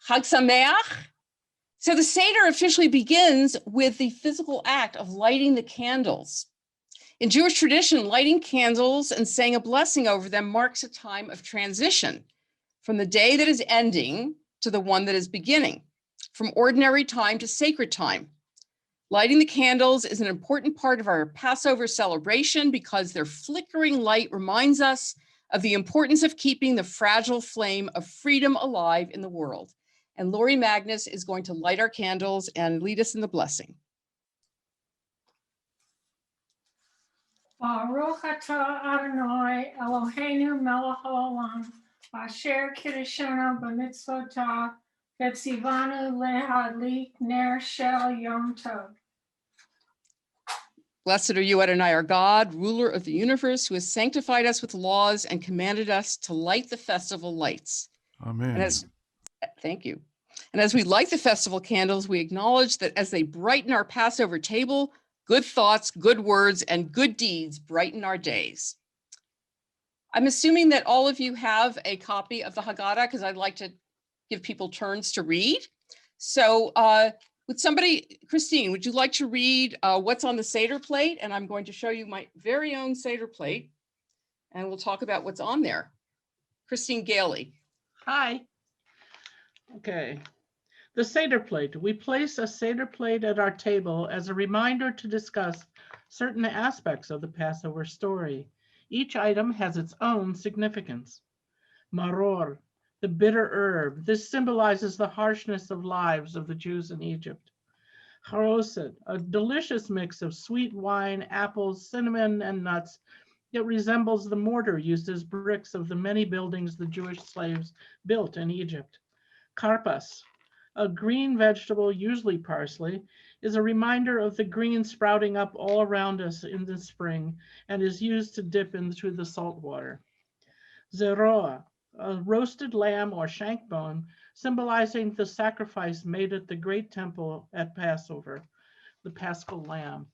Chag Sameach. So the Seder officially begins with the physical act of lighting the candles. In Jewish tradition, lighting candles and saying a blessing over them marks a time of transition from the day that is ending to the one that is beginning, from ordinary time to sacred time. Lighting the candles is an important part of our Passover celebration because their flickering light reminds us of the importance of keeping the fragile flame of freedom alive in the world. And Lori Magnus is going to light our candles and lead us in the blessing. Baruch atah Adonai Eloheinu melech haolam, asher kiddushanu b'mitzvotah, v'tzivanu lehadlik ner shel yom tov. Blessed are you, Adonai, our God, ruler of the universe, who has sanctified us with laws and commanded us to light the festival lights. Amen. Thank you. And as we light the festival candles, we acknowledge that as they brighten our Passover table, good thoughts, good words, and good deeds brighten our days. I'm assuming that all of you have a copy of the Haggadah because I'd like to give people turns to read. So would somebody, Christine, would you like to read what's on the Seder plate? And I'm going to show you my very own Seder plate and we'll talk about what's on there. Christine Gailey. Hi. Okay. The Seder plate. We place a Seder plate at our table as a reminder to discuss certain aspects of the Passover story. Each item has its own significance. Maror, the bitter herb. This symbolizes the harshness of lives of the Jews in Egypt. Charoset, a delicious mix of sweet wine, apples, cinnamon, and nuts. It resembles the mortar used as bricks of the many buildings the Jewish slaves built in Egypt. Carpus, a green vegetable, usually parsley, is a reminder of the green sprouting up all around us in the spring and is used to dip into the salt water. Zeroa, a roasted lamb or shank bone, symbolizing the sacrifice made at the great temple at Passover, the paschal lamb.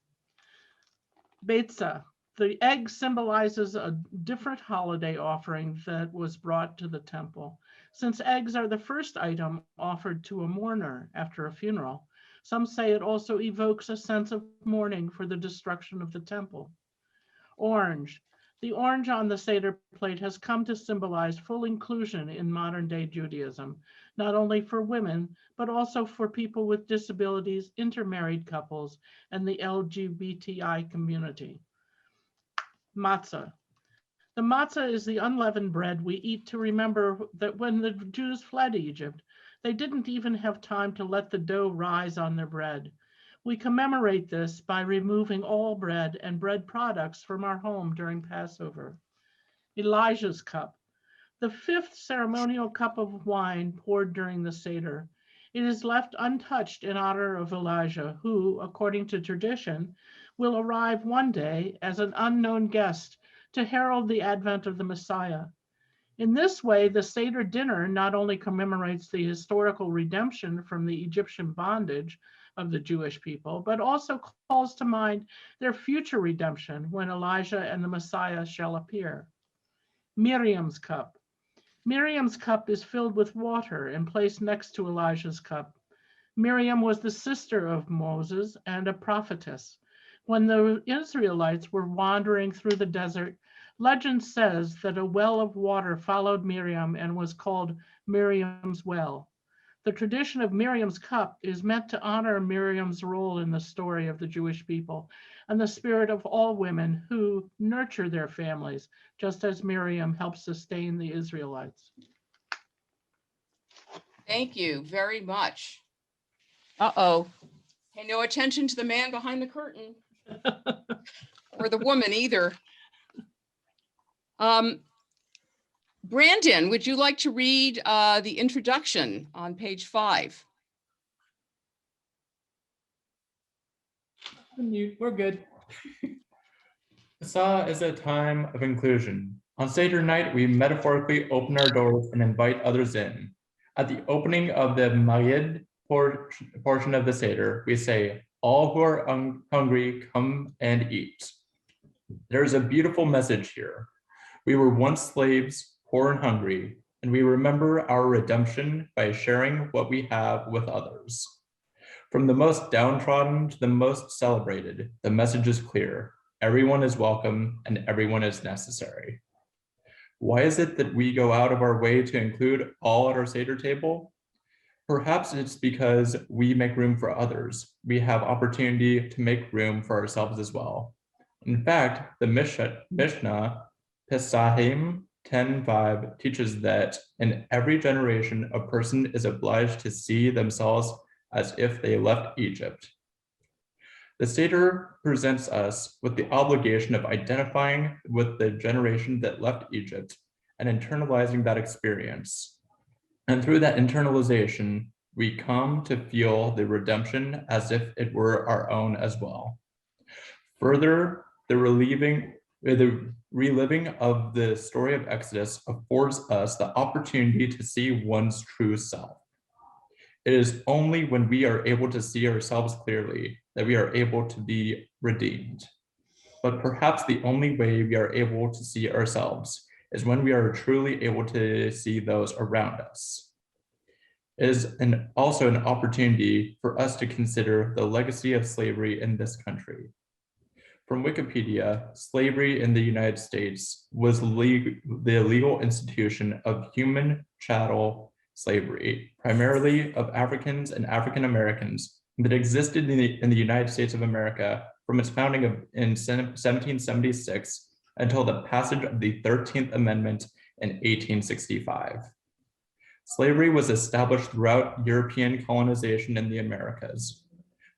Beitza, the egg symbolizes a different holiday offering that was brought to the temple. Since eggs are the first item offered to a mourner after a funeral, some say it also evokes a sense of mourning for the destruction of the temple. Orange. The orange on the Seder plate has come to symbolize full inclusion in modern day Judaism, not only for women, but also for people with disabilities, intermarried couples, and the LGBTI community. Matzah. The matzah is the unleavened bread we eat to remember that when the Jews fled Egypt, they didn't even have time to let the dough rise on their bread. We commemorate this by removing all bread and bread products from our home during Passover. Elijah's cup, the fifth ceremonial cup of wine poured during the Seder. It is left untouched in honor of Elijah, who, according to tradition, will arrive one day as an unknown guest to herald the advent of the Messiah. In this way, the Seder dinner not only commemorates the historical redemption from the Egyptian bondage of the Jewish people, but also calls to mind their future redemption when Elijah and the Messiah shall appear. Miriam's cup. Miriam's cup is filled with water and placed next to Elijah's cup. Miriam was the sister of Moses and a prophetess. When the Israelites were wandering through the desert, legend says that a well of water followed Miriam and was called Miriam's well. The tradition of Miriam's cup is meant to honor Miriam's role in the story of the Jewish people and the spirit of all women who nurture their families, just as Miriam helped sustain the Israelites. Thank you very much. Uh-oh. Pay no attention to the man behind the curtain or the woman either. Brandon, would you like to read the introduction on page 5? We're good. Passah is a time of inclusion. On Seder night, we metaphorically open our doors and invite others in. At the opening of the Mayid portion of the Seder, we say, "All who are hungry, come and eat." There's a beautiful message here. We were once slaves, poor and hungry, and we remember our redemption by sharing what we have with others. From the most downtrodden to the most celebrated, the message is clear. Everyone is welcome and everyone is necessary. Why is it that we go out of our way to include all at our Seder table? Perhaps it's because we make room for others. We have opportunity to make room for ourselves as well. In fact, the Mishnah, Pesahim 10:5 teaches that in every generation, a person is obliged to see themselves as if they left Egypt. The Seder presents us with the obligation of identifying with the generation that left Egypt and internalizing that experience. And through that internalization, we come to feel the redemption as if it were our own as well. Further, the reliving of the story of Exodus affords us the opportunity to see one's true self. It is only when we are able to see ourselves clearly that we are able to be redeemed. But perhaps the only way we are able to see ourselves is when we are truly able to see those around us. It is also an opportunity for us to consider the legacy of slavery in this country. From Wikipedia, slavery in the United States was the legal institution of human chattel slavery, primarily of Africans and African Americans, that existed in the United States of America from its founding in 1776 until the passage of the 13th Amendment in 1865. Slavery was established throughout European colonization in the Americas.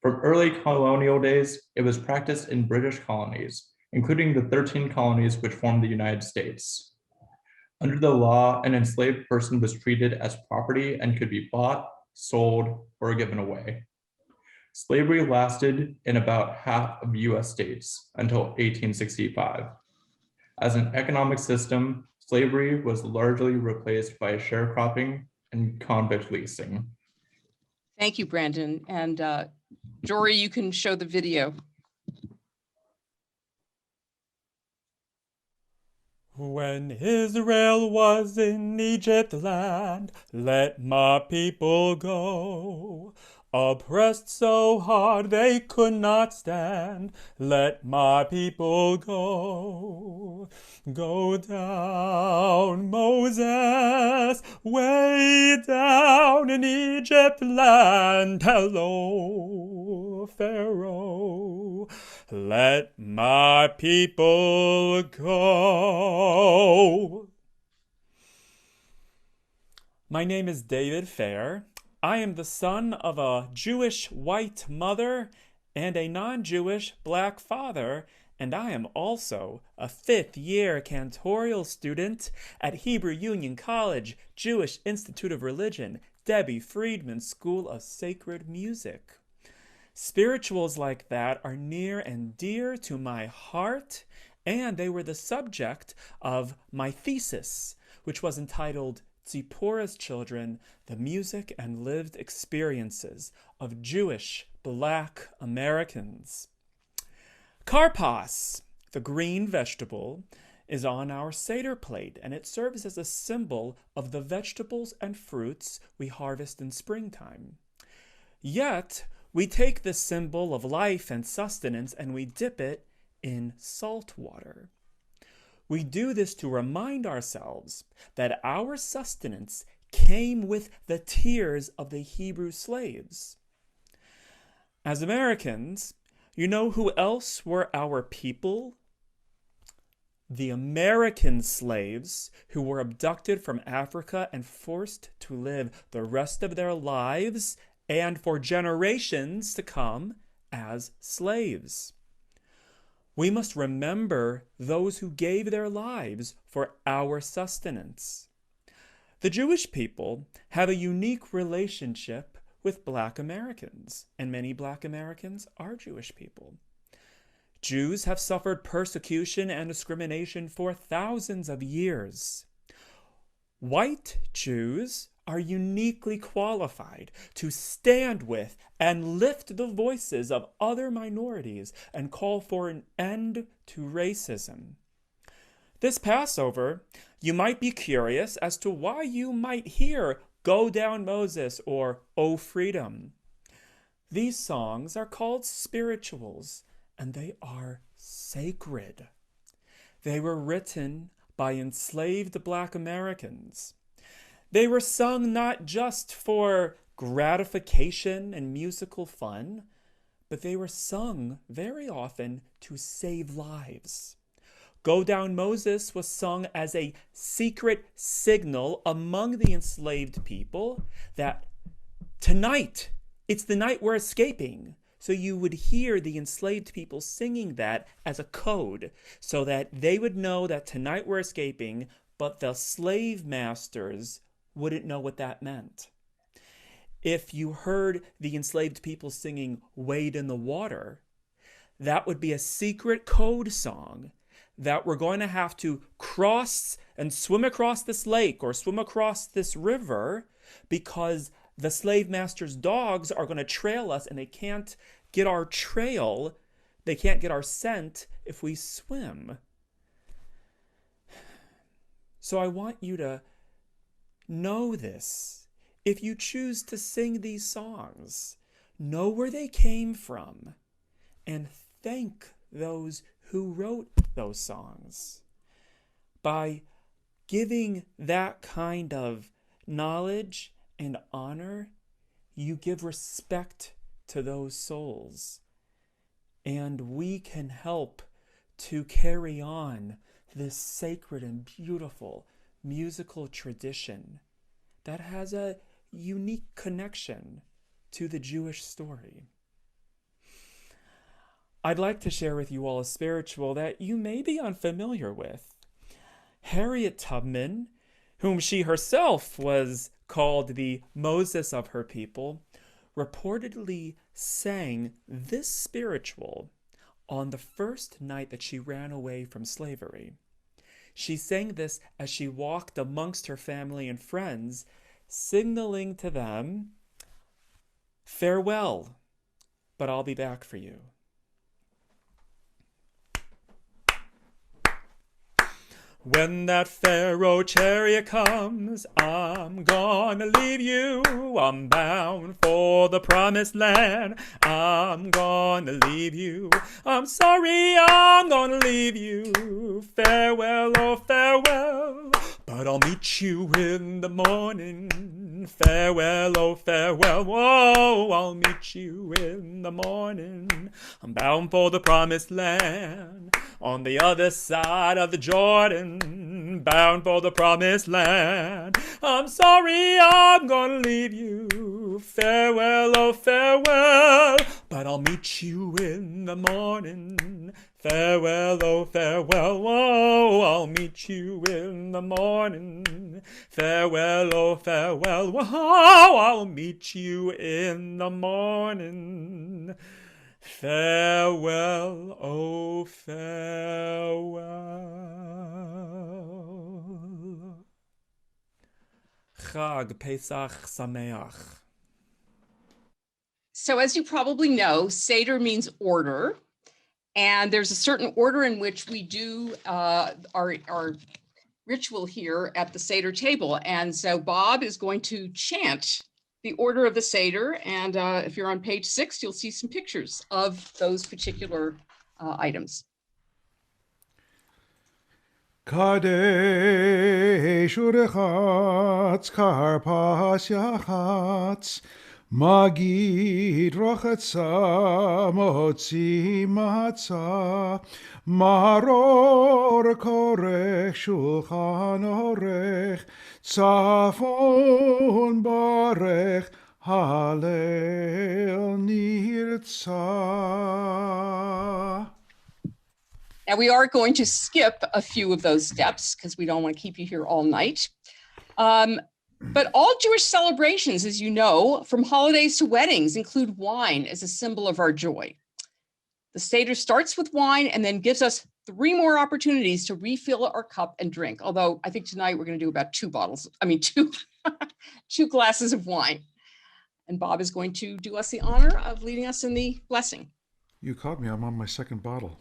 From early colonial days, it was practiced in British colonies, including the 13 colonies which formed the United States. Under the law, an enslaved person was treated as property and could be bought, sold, or given away. Slavery lasted in about half of US states until 1865. As an economic system, slavery was largely replaced by sharecropping and convict leasing. Thank you, Brandon. And Jory, you can show the video. When Israel was in Egypt land, let my people go. Oppressed so hard they could not stand, let my people go. Go down, Moses, way down in Egypt land. Hello, Pharaoh, let my people go. My name is David Fair. I am the son of a Jewish white mother and a non-Jewish black father, and I am also a fifth-year cantorial student at Hebrew Union College, Jewish Institute of Religion, Debbie Friedman School of Sacred Music. Spirituals like that are near and dear to my heart, and they were the subject of my thesis, which was entitled Zipporah's Children, the Music and Lived Experiences of Jewish Black Americans. Carpus, the green vegetable, is on our Seder plate, and it serves as a symbol of the vegetables and fruits we harvest in springtime. Yet, we take this symbol of life and sustenance and we dip it in salt water. We do this to remind ourselves that our sustenance came with the tears of the Hebrew slaves. As Americans, you know who else were our people? The American slaves who were abducted from Africa and forced to live the rest of their lives and for generations to come as slaves. We must remember those who gave their lives for our sustenance. The Jewish people have a unique relationship with Black Americans, and many Black Americans are Jewish people. Jews have suffered persecution and discrimination for thousands of years. White Jews are uniquely qualified to stand with and lift the voices of other minorities and call for an end to racism. This Passover, You might be curious as to why you might hear Go Down Moses or O Freedom. These songs are called spirituals, and they are sacred. They were written by enslaved Black Americans. They were sung not just for gratification and musical fun, but they were sung very often to save lives. Go Down Moses was sung as a secret signal among the enslaved people that tonight, it's the night we're escaping. So you would hear the enslaved people singing that as a code so that they would know that tonight we're escaping, but the slave masters wouldn't know what that meant. If you heard the enslaved people singing Wade in the Water, that would be a secret code song that we're going to have to cross and swim across this lake or swim across this river because the slave master's dogs are going to trail us and they can't get our trail, they can't get our scent if we swim. So I want you to know this. If you choose to sing these songs, know where they came from and thank those who wrote those songs. By giving that kind of knowledge and honor, you give respect to those souls. And we can help to carry on this sacred and beautiful musical tradition that has a unique connection to the Jewish story. I'd like to share with you all a spiritual that you may be unfamiliar with. Harriet Tubman, whom she herself was called the Moses of her people, reportedly sang this spiritual on the first night that she ran away from slavery. She sang this as she walked amongst her family and friends, signaling to them, "Farewell, but I'll be back for you." When that Pharaoh chariot comes, I'm gonna leave you. I'm bound for the promised land. I'm gonna leave you. I'm sorry, I'm gonna leave you. Farewell, oh farewell, but I'll meet you in the morning. Farewell, oh farewell, whoa, I'll meet you in the morning. I'm bound for the promised land, on the other side of the Jordan, bound for the promised land. I'm sorry, I'm gonna leave you. Farewell, oh farewell, but I'll meet you in the morning. Farewell, oh farewell, whoa, I'll meet you in the morning. Farewell, oh farewell, whoa, I'll meet you in the morning. Farewell, oh farewell. Chag Pesach Sameach. So as you probably know, Seder means order. And there's a certain order in which we do our ritual here at the Seder table. And so Bob is going to chant the order of the Seder. And if you're on page 6, you'll see some pictures of those particular items. Kadesh urechatz Carpus yachatz Magid rochatza Hamotzi matzah Maror korech shulchan orech Tzafon barech Halel nirtzah. Now we are going to skip a few of those steps because we don't want to keep you here all night. But all Jewish celebrations, as you know, from holidays to weddings, include wine as a symbol of our joy. The Seder starts with wine and then gives us 3 more opportunities to refill our cup and drink. Although I think tonight we're going to do about 2 glasses of wine. And Bob is going to do us the honor of leading us in the blessing. You caught me, I'm on my second bottle.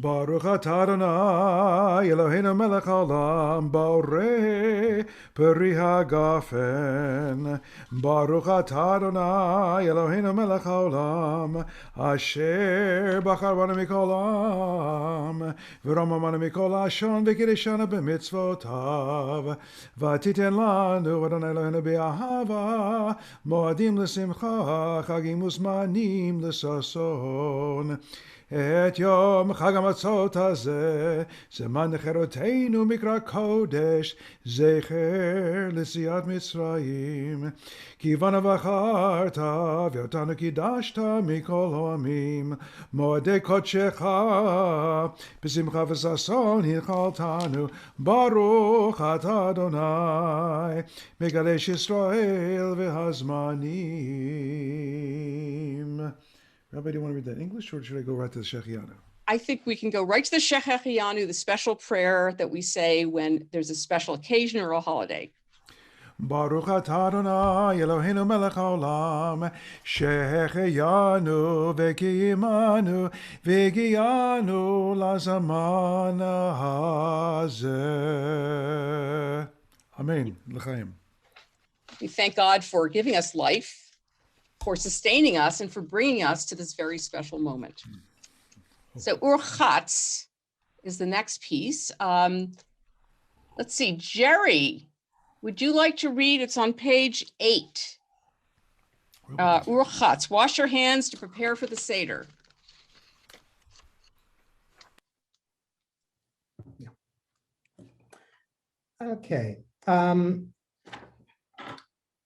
Baruch atah Adonai Eloheinu melech haolam borei peri hagafen. Baruch atah Adonai Eloheinu melech haolam asher bachar banu mikol ha'am v'ramamanu mikol ha'ashon v'kiddushanu b'mitzvotav v'titen lanu Adonai Eloheinu b'ahava moadim l'simcha chagim uzmanim l'sason. את יום חג המצות הזה, זמן חירותנו מקרא קודש, זכר ליציאת מצרים. כי בנו בחרת, ואותנו קידשת מכל העמים, מועדי קודשך, בשמחה וששון הנחלתנו, ברוך אתה אדוני, מגרש ישראל והזמנים. Rabbi, do you want to read that in English, or should I go right to the Shechianu? I think we can go right to the Shechianu, the special prayer that we say when there's a special occasion or a holiday. Baruch atah Adonai Eloheinu melech haolam Shechianu v'kiyimanu v'giyanu lazaman hazeh. Amen. L'chaim. We thank God for giving us life, for sustaining us, and for bringing us to this very special moment. So Urchatz is the next piece. Let's see, Jerry, would you like to read? It's on page 8. Urchatz, wash your hands to prepare for the Seder. Okay.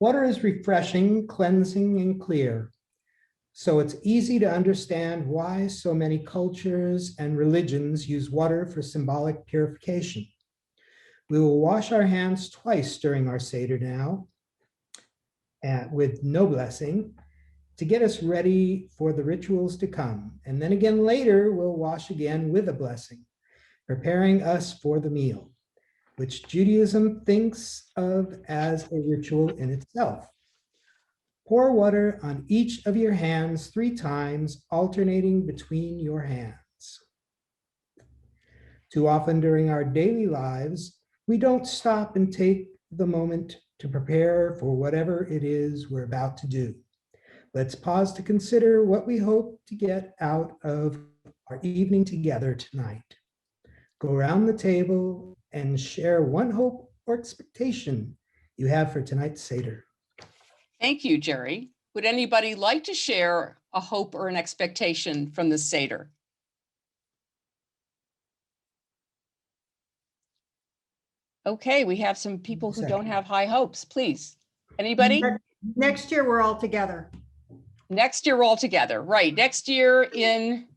Water is refreshing, cleansing, and clear. So it's easy to understand why so many cultures and religions use water for symbolic purification. We will wash our hands twice during our Seder now, with no blessing, to get us ready for the rituals to come. And then again later, we'll wash again with a blessing, preparing us for the meal, which Judaism thinks of as a ritual in itself. Pour water on each of your hands 3 times, alternating between your hands. Too often during our daily lives, we don't stop and take the moment to prepare for whatever it is we're about to do. Let's pause to consider what we hope to get out of our evening together tonight. Go around the table and share one hope or expectation you have for tonight's Seder. Thank you, Jerry. Would anybody like to share a hope or an expectation from the Seder? Okay, we have some people who don't have high hopes. Please, anybody? Next year, we're all together. Next year, we're all together, right? Next year in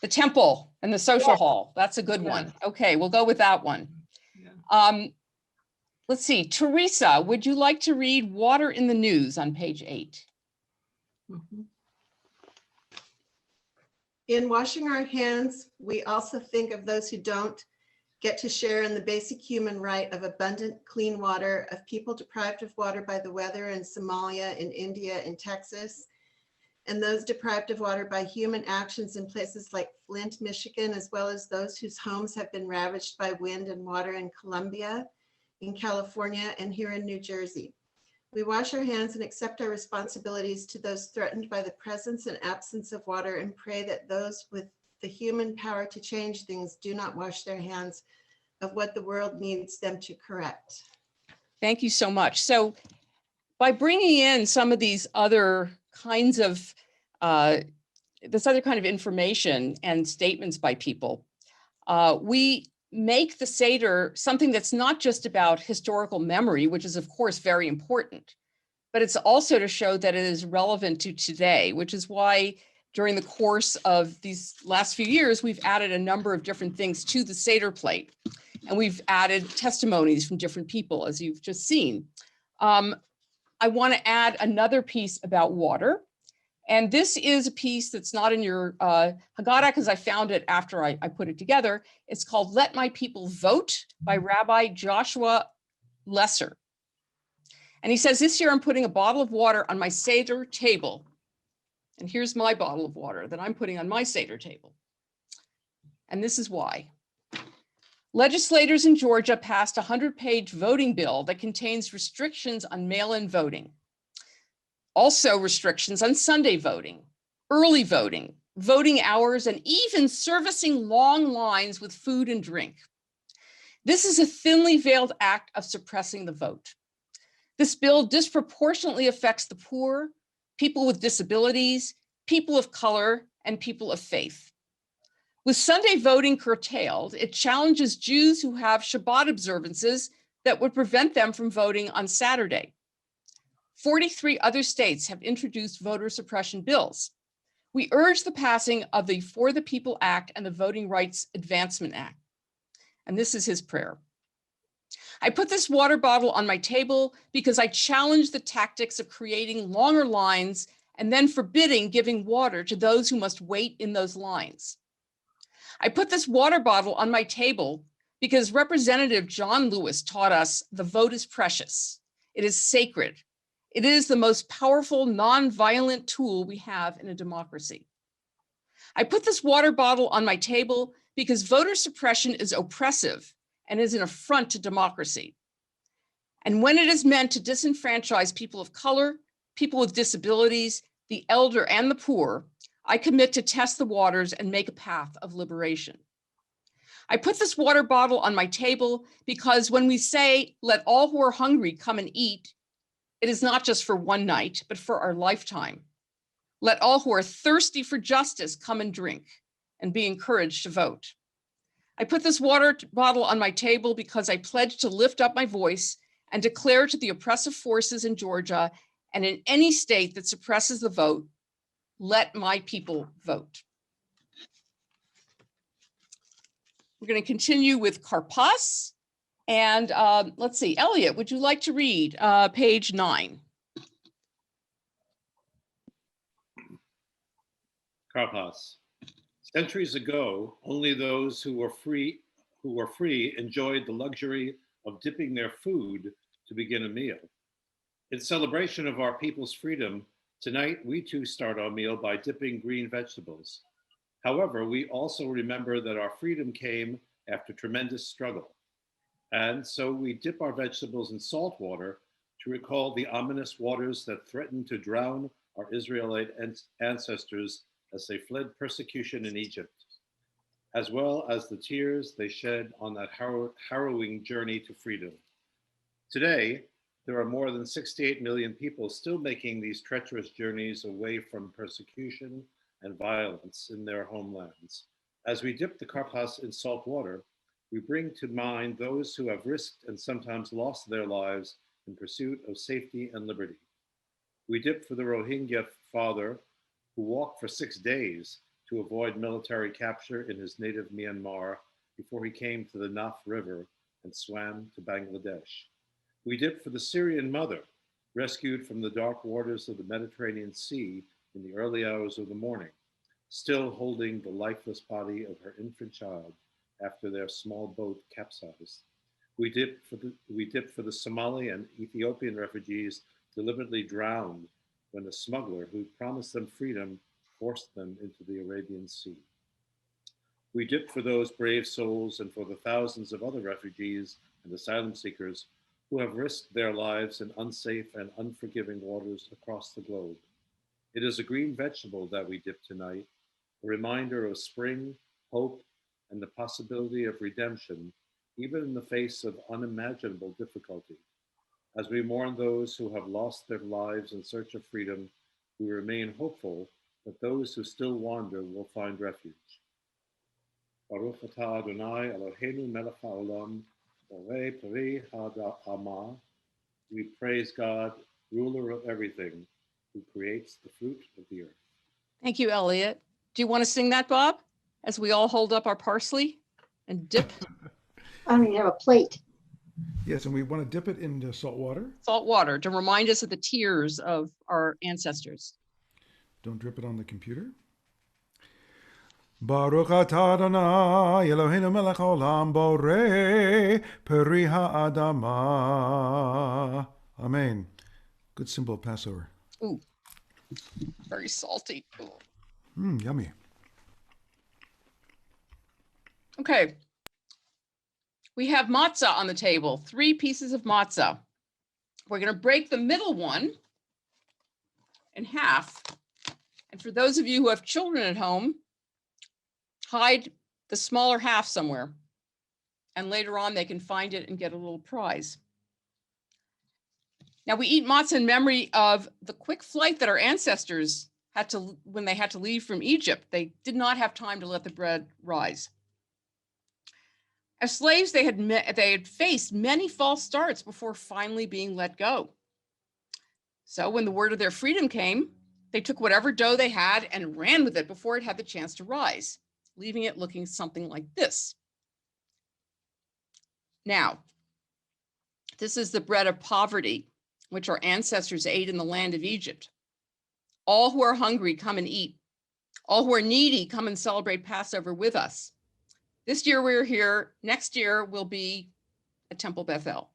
the temple and the social hall. That's a good one. Okay, we'll go with that one. Let's see, Teresa, would you like to read Water in the News on page 8? In washing our hands, we also think of those who don't get to share in the basic human right of abundant, clean water, of people deprived of water by the weather in Somalia, in India, in Texas, and those deprived of water by human actions in places like Flint, Michigan, as well as those whose homes have been ravaged by wind and water in Colombia, in California, and here in New Jersey. We wash our hands and accept our responsibilities to those threatened by the presence and absence of water, and pray that those with the human power to change things do not wash their hands of what the world needs them to correct. Thank you so much. So by bringing in some of these other kinds of, this other kind of information and statements by people, we make the Seder something that's not just about historical memory, which is of course very important, but it's also to show that it is relevant to today, which is why during the course of these last few years, we've added a number of different things to the Seder plate. And we've added testimonies from different people, as you've just seen. I want to add another piece about water. And this is a piece that's not in your Haggadah, because I found it after I put it together. It's called Let My People Vote by Rabbi Joshua Lesser. And he says, this year I'm putting a bottle of water on my Seder table. And here's my bottle of water that I'm putting on my Seder table. and this is why. Legislators in Georgia passed a 100-page voting bill that contains restrictions on mail-in voting. Also restrictions on Sunday voting, early voting, voting hours, and even servicing long lines with food and drink. This is a thinly veiled act of suppressing the vote. This bill disproportionately affects the poor, people with disabilities, people of color, and people of faith. With Sunday voting curtailed, it challenges Jews who have Shabbat observances that would prevent them from voting on Saturday. 43 other states have introduced voter suppression bills. We urge the passing of the For the People Act and the Voting Rights Advancement Act. And this is his prayer. I put this water bottle on my table because I challenge the tactics of creating longer lines and then forbidding giving water to those who must wait in those lines. I put this water bottle on my table because Representative John Lewis taught us the vote is precious. It is sacred. It is the most powerful non-violent tool we have in a democracy. I put this water bottle on my table because voter suppression is oppressive and is an affront to democracy. And when it is meant to disenfranchise people of color, people with disabilities, the elder, and the poor, I commit to test the waters and make a path of liberation. I put this water bottle on my table because when we say, let all who are hungry come and eat, it is not just for one night, but for our lifetime. Let all who are thirsty for justice come and drink and be encouraged to vote. I put this water bottle on my table because I pledge to lift up my voice and declare to the oppressive forces in Georgia and in any state that suppresses the vote, let my people vote. We're going to continue with Carpus. And let's see, Elliot, would you like to read page 9? Carpus. Centuries ago, only those who were free enjoyed the luxury of dipping their food to begin a meal. In celebration of our people's freedom, tonight we too start our meal by dipping green vegetables. However, we also remember that our freedom came after tremendous struggle. And so we dip our vegetables in salt water to recall the ominous waters that threatened to drown our Israelite ancestors as they fled persecution in Egypt, as well as the tears they shed on that harrowing journey to freedom. Today, there are more than 68 million people still making these treacherous journeys away from persecution and violence in their homelands. As we dip the Carpus in salt water, we bring to mind those who have risked and sometimes lost their lives in pursuit of safety and liberty. We dip for the Rohingya father who walked for 6 days to avoid military capture in his native Myanmar before he came to the Naf River and swam to Bangladesh. We dip for the Syrian mother rescued from the dark waters of the Mediterranean Sea in the early hours of the morning, still holding the lifeless body of her infant child after their small boat capsized. We dip for the Somali and Ethiopian refugees deliberately drowned when a smuggler who promised them freedom forced them into the Arabian Sea. We dip for those brave souls and for the thousands of other refugees and asylum seekers who have risked their lives in unsafe and unforgiving waters across the globe. It is a green vegetable that we dip tonight, a reminder of spring, hope, and the possibility of redemption, even in the face of unimaginable difficulty. As we mourn those who have lost their lives in search of freedom, we remain hopeful that those who still wander will find refuge. Baruch atah Adonai Eloheinu melech haolam, borei peri ha'adamah. We praise God, ruler of everything, who creates the fruit of the earth. Thank you, Elliot. Do you want to sing that, Bob, as we all hold up our parsley and dip? I don't even have a plate. Yes, and we want to dip it into salt water. Salt water to remind us of the tears of our ancestors. Don't drip it on the computer. Baruch atah Adonai Eloheinu melech haolam borei peri ha'adamah. Amen. Good symbol of Passover. Ooh, very salty. Ooh. Yummy. Okay. We have matzah on the table, 3 pieces of matzah. We're going to break the middle one in half. And for those of you who have children at home, hide the smaller half somewhere. And later on, they can find it and get a little prize. Now, we eat matzah in memory of the quick flight that our ancestors had to, when they had to leave from Egypt. They did not have time to let the bread rise. As slaves, they had faced many false starts before finally being let go. So when the word of their freedom came, they took whatever dough they had and ran with it before it had the chance to rise, leaving it looking something like this. Now, this is the bread of poverty, which our ancestors ate in the land of Egypt. All who are hungry, come and eat. All who are needy, come and celebrate Passover with us. This year we're here. Next year we'll be at Temple Bethel.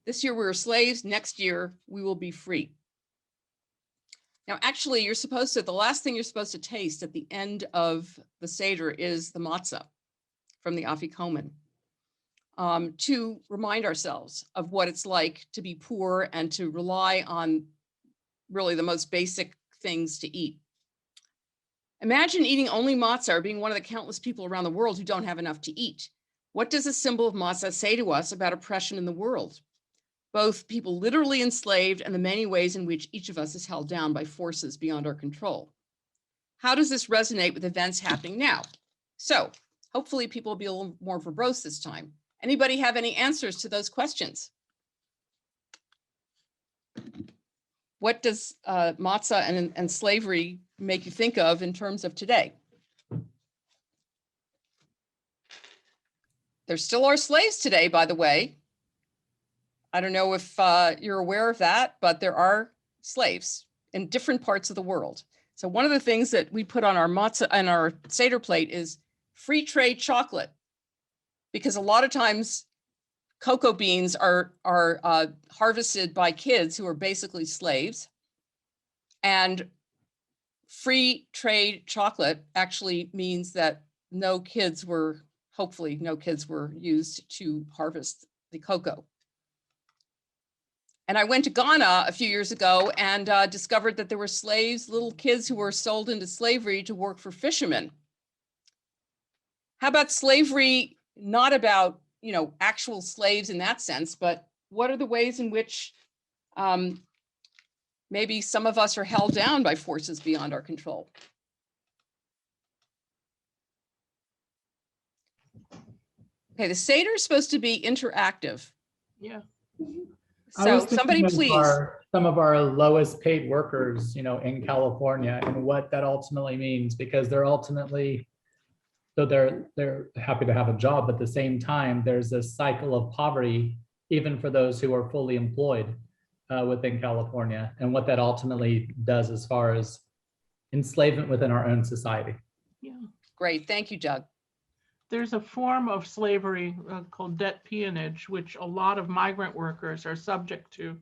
This year we're slaves. Next year we will be free. Now, actually, the last thing you're supposed to taste at the end of the Seder is the matzah from the Afikomen, to remind ourselves of what it's like to be poor and to rely on really the most basic things to eat. Imagine eating only matzah or being one of the countless people around the world who don't have enough to eat. What does a symbol of matzah say to us about oppression in the world? Both people literally enslaved and the many ways in which each of us is held down by forces beyond our control. How does this resonate with events happening now? So hopefully people will be a little more verbose this time. Anybody have any answers to those questions? What does matzah and slavery make you think of in terms of today? There still are slaves today, by the way. I don't know if you're aware of that, but there are slaves in different parts of the world. So one of the things that we put on our matzah and our Seder plate is free trade chocolate, because a lot of times cocoa beans are harvested by kids who are basically slaves. And free trade chocolate actually means that hopefully no kids were used to harvest the cocoa. And I went to Ghana a few years ago and discovered that there were little kids who were sold into slavery to work for fishermen. How about slavery, not about, actual slaves in that sense, but what are the ways in which maybe some of us are held down by forces beyond our control? Okay, the Seder is supposed to be interactive. Yeah. So somebody please. Some of our lowest paid workers, in California, and what that ultimately means, because they're ultimately, so they're happy to have a job, but at the same time, there's a cycle of poverty, even for those who are fully employed within California, and what that ultimately does as far as enslavement within our own society. Yeah. Great, thank you, Doug. There's a form of slavery called debt peonage, which a lot of migrant workers are subject to,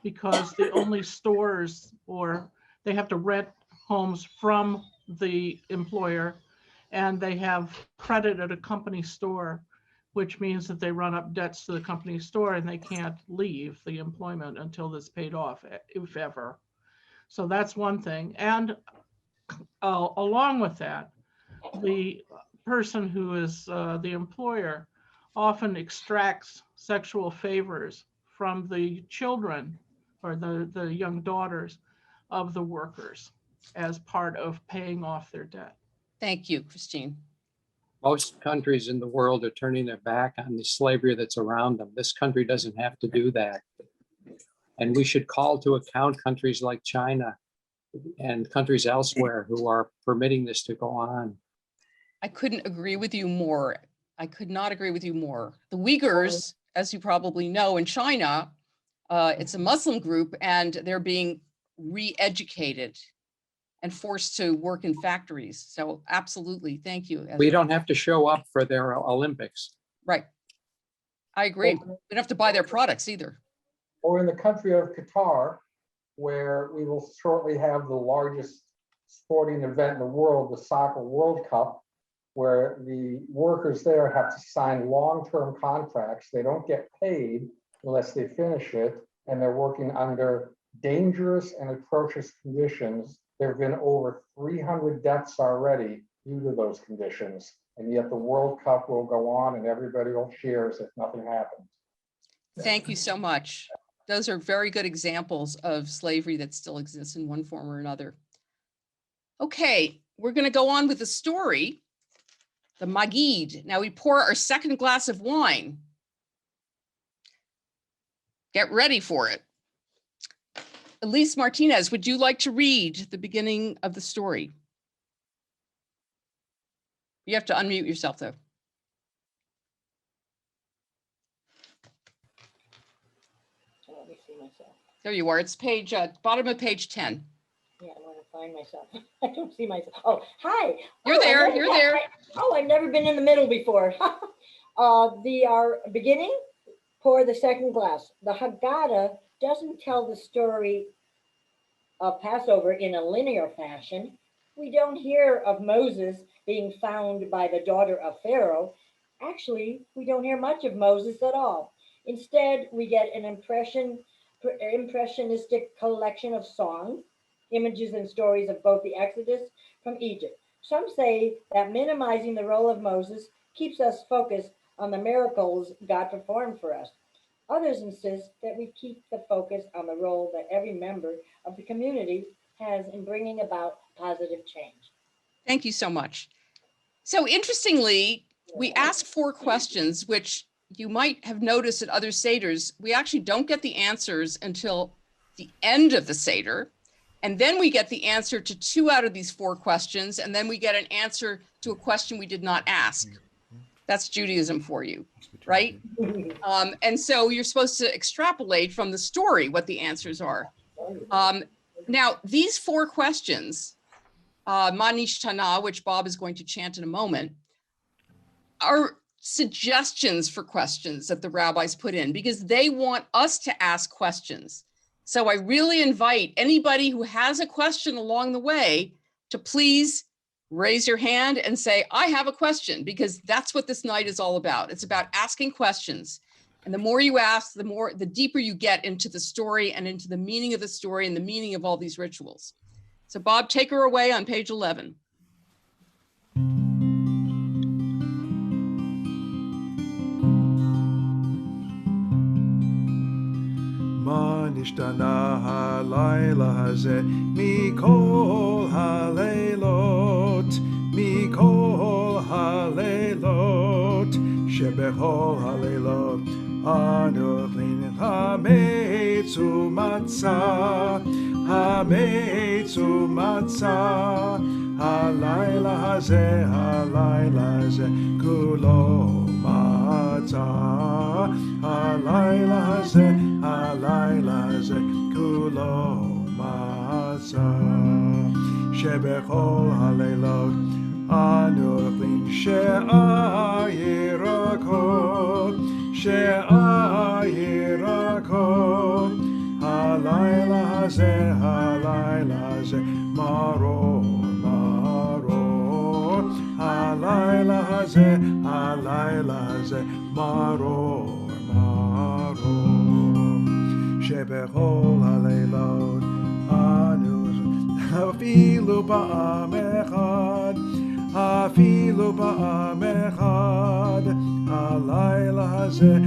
because the only stores, or they have to rent homes from the employer, and they have credit at a company store, which means that they run up debts to the company store and they can't leave the employment until this paid off, if ever. So that's one thing. And along with that, the person who is the employer often extracts sexual favors from the children or the young daughters of the workers as part of paying off their debt. Thank you, Christine. Most countries in the world are turning their back on the slavery that's around them. This country doesn't have to do that. And we should call to account countries like China and countries elsewhere who are permitting this to go on. I couldn't agree with you more. I could not agree with you more. The Uyghurs, as you probably know, in China, it's a Muslim group, and they're being re-educated and forced to work in factories. So absolutely, thank you. We don't have to show up for their Olympics. Right. I agree. We don't have to buy their products either. Or in the country of Qatar, where we will shortly have the largest sporting event in the world, the Soccer World Cup. where the workers there have to sign long-term contracts. They don't get paid unless they finish it, and they're working under dangerous and atrocious conditions. There have been over 300 deaths already due to those conditions, and yet the World Cup will go on and everybody will cheer as if nothing happened. Thank you so much. Those are very good examples of slavery that still exists in one form or another. Okay, we're going to go on with the story, the Magid. Now we pour our second glass of wine. Get ready for it. Elise Martinez, would you like to read the beginning of the story? You have to unmute yourself though. Let me see myself. There you are. It's page, bottom of page 10. Yeah, I want to find myself. I don't see myself. Oh, hi. You're there. I've You're never- there. I've never been in the middle before. Our beginning, pour the second glass. The Haggadah doesn't tell the story of Passover in a linear fashion. We don't hear of Moses being found by the daughter of Pharaoh. Actually, we don't hear much of Moses at all. Instead, we get an impressionistic collection of songs, images, and stories of both the Exodus from Egypt. Some say that minimizing the role of Moses keeps us focused on the miracles God performed for us. Others insist that we keep the focus on the role that every member of the community has in bringing about positive change. Thank you so much. So interestingly, we ask 4 questions, which you might have noticed at other Seders. We actually don't get the answers until the end of the Seder. And then we get the answer to 2 out of these 4 questions. And then we get an answer to a question we did not ask. That's Judaism for you, right? And so you're supposed to extrapolate from the story what the answers are. Now, these 4 questions, Manish Tana, which Bob is going to chant in a moment, are suggestions for questions that the rabbis put in because they want us to ask questions. So I really invite anybody who has a question along the way to please raise your hand and say, I have a question, because that's what this night is all about. It's about asking questions. And the more you ask, the deeper you get into the story and into the meaning of the story and the meaning of all these rituals. So Bob, take her away on page 11. מה נשתנה הלילה הזה מכל הלילות, מכל הלילות, שבכל הלילות אנו אוכלים חמץ ומצה, חמץ ומצה. הלילה הזה כולו מצה, הלילה הזה כולו מצה, שבכל הלילות אנו אוכלים שאר ירקות, שאר ירקות. הלילה הזה מרור מרור, הלילה הזה מרור מרור, שבכל הלילות אנו אפילו פעם אחד, אפילו פעם אחד. הלילה הזה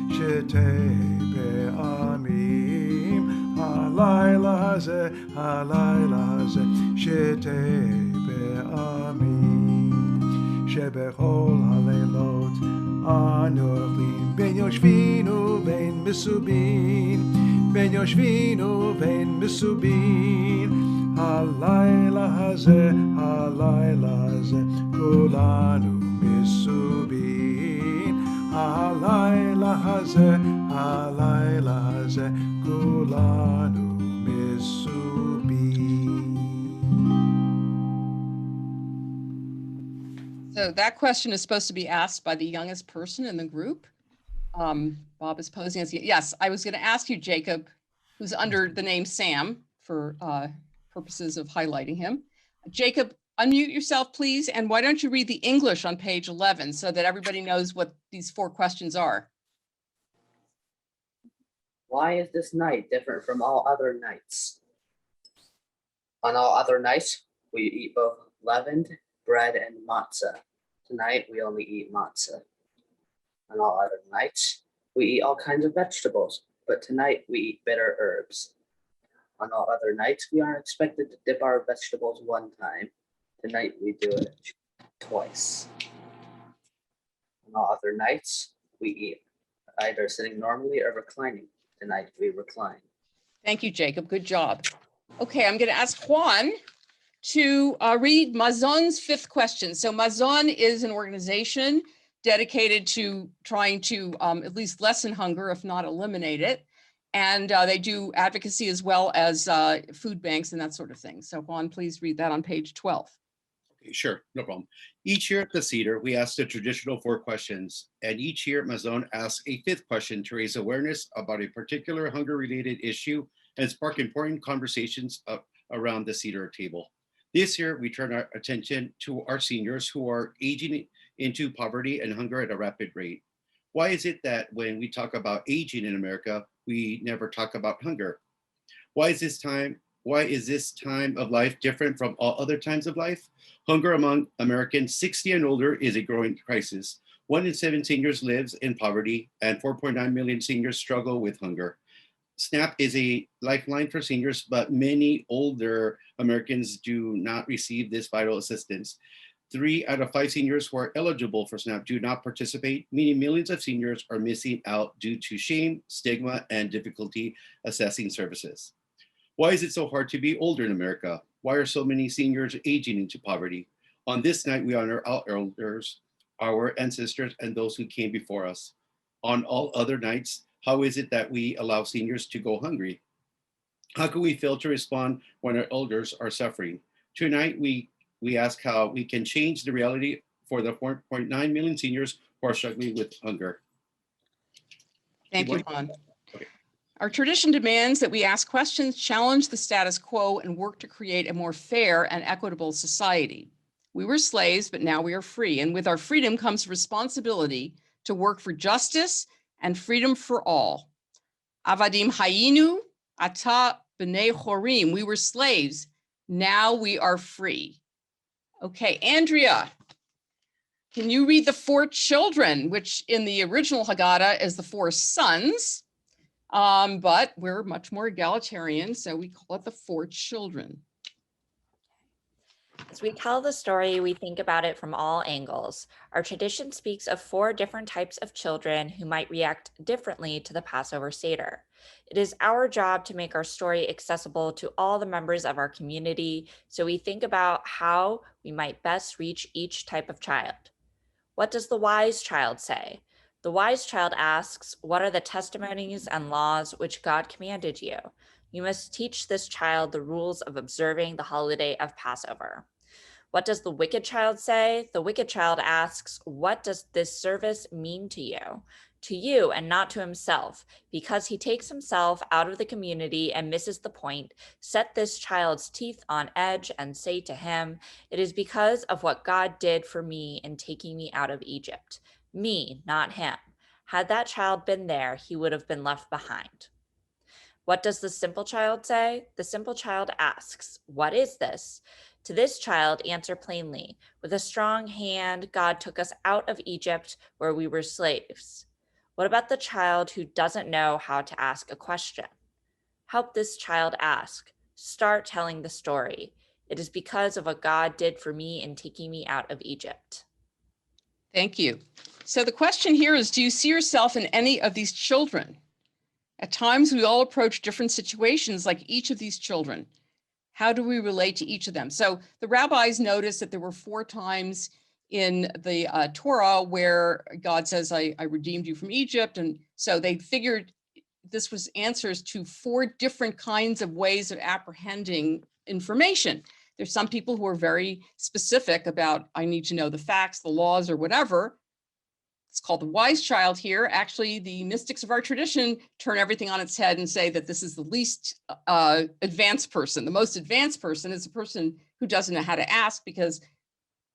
שתי פעמים, הלילה הזה שתי פעמים, שבכל הלילות אנו אוכלים בין יושבין ובין מסובין, בין יושבין ובין מסובין. הלילה הזה כולנו מסובין, הלילה הזה כולנו מסובין. So that question is supposed to be asked by the youngest person in the group. Bob is posing as, yes, I was going to ask you, Jacob, who's under the name Sam for purposes of highlighting him. Jacob, unmute yourself, please. And why don't you read the English on page 11 so that everybody knows what these 4 questions are? Why is this night different from all other nights? On all other nights, we eat both leavened bread and matzah. Tonight, we only eat matzah. On all other nights, we eat all kinds of vegetables, but tonight we eat bitter herbs. On all other nights, we aren't expected to dip our vegetables one time. Tonight, we do it twice. On all other nights, we eat either sitting normally or reclining. Tonight, we recline. Thank you, Jacob. Good job. Okay, I'm going to ask Juan to read Mazon's 5th question. So Mazon is an organization dedicated to trying to at least lessen hunger, if not eliminate it. And they do advocacy as well as food banks and that sort of thing. So Juan, please read that on page 12. Okay, sure, no problem. Each year at the Seder, we ask the traditional 4 questions, and each year Mazon asks a 5th question to raise awareness about a particular hunger-related issue and spark important conversations around the Seder table. This year, we turn our attention to our seniors who are aging into poverty and hunger at a rapid rate. Why is it that when we talk about aging in America, we never talk about hunger? Why is this time of life different from all other times of life? Hunger among Americans 60 and older is a growing crisis. 1 in 7 seniors lives in poverty, and 4.9 million seniors struggle with hunger. SNAP is a lifeline for seniors, but many older Americans do not receive this vital assistance. 3 out of 5 seniors who are eligible for SNAP do not participate, meaning millions of seniors are missing out due to shame, stigma, and difficulty accessing services. Why is it so hard to be older in America? Why are so many seniors aging into poverty? On this night, we honor our elders, our ancestors, and those who came before us. On all other nights, how is it that we allow seniors to go hungry? How can we fail to respond when our elders are suffering? Tonight, we ask how we can change the reality for the 4.9 million seniors who are struggling with hunger. Thank you, Juan. Our tradition demands that we ask questions, challenge the status quo, and work to create a more fair and equitable society. We were slaves, but now we are free. And with our freedom comes responsibility to work for justice and freedom for all. Avadim hayinu, ata b'nei chorim. We were slaves, now we are free. Okay, Andrea, can you read the 4 children, which in the original Haggadah is the 4 sons, but we're much more egalitarian, so we call it the 4 children. As we tell the story, we think about it from all angles. Our tradition speaks of 4 different types of children who might react differently to the Passover Seder. It is our job to make our story accessible to all the members of our community, so we think about how we might best reach each type of child. What does the wise child say? The wise child asks, what are the testimonies and laws which God commanded you? You must teach this child the rules of observing the holiday of Passover. What does the wicked child say? The wicked child asks, what does this service mean to you? To you and not to himself, because he takes himself out of the community and misses the point. Set this child's teeth on edge and say to him, it is because of what God did for me in taking me out of Egypt. Me, not him. Had that child been there, he would have been left behind. What does the simple child say? The simple child asks, what is this? To this child, answer plainly, with a strong hand, God took us out of Egypt where we were slaves. What about the child who doesn't know how to ask a question? Help this child ask. Start telling the story. It is because of what God did for me in taking me out of Egypt. Thank you. So the question here is, do you see yourself in any of these children? At times, we all approach different situations like each of these children. How do we relate to each of them? So the rabbis noticed that there were 4 times in the Torah where God says, I redeemed you from Egypt. And so they figured this was answers to 4 different kinds of ways of apprehending information. There's some people who are very specific about, I need to know the facts, the laws, or whatever. It's called the wise child here. Actually, the mystics of our tradition turn everything on its head and say that this is the least advanced person. The most advanced person is a person who doesn't know how to ask because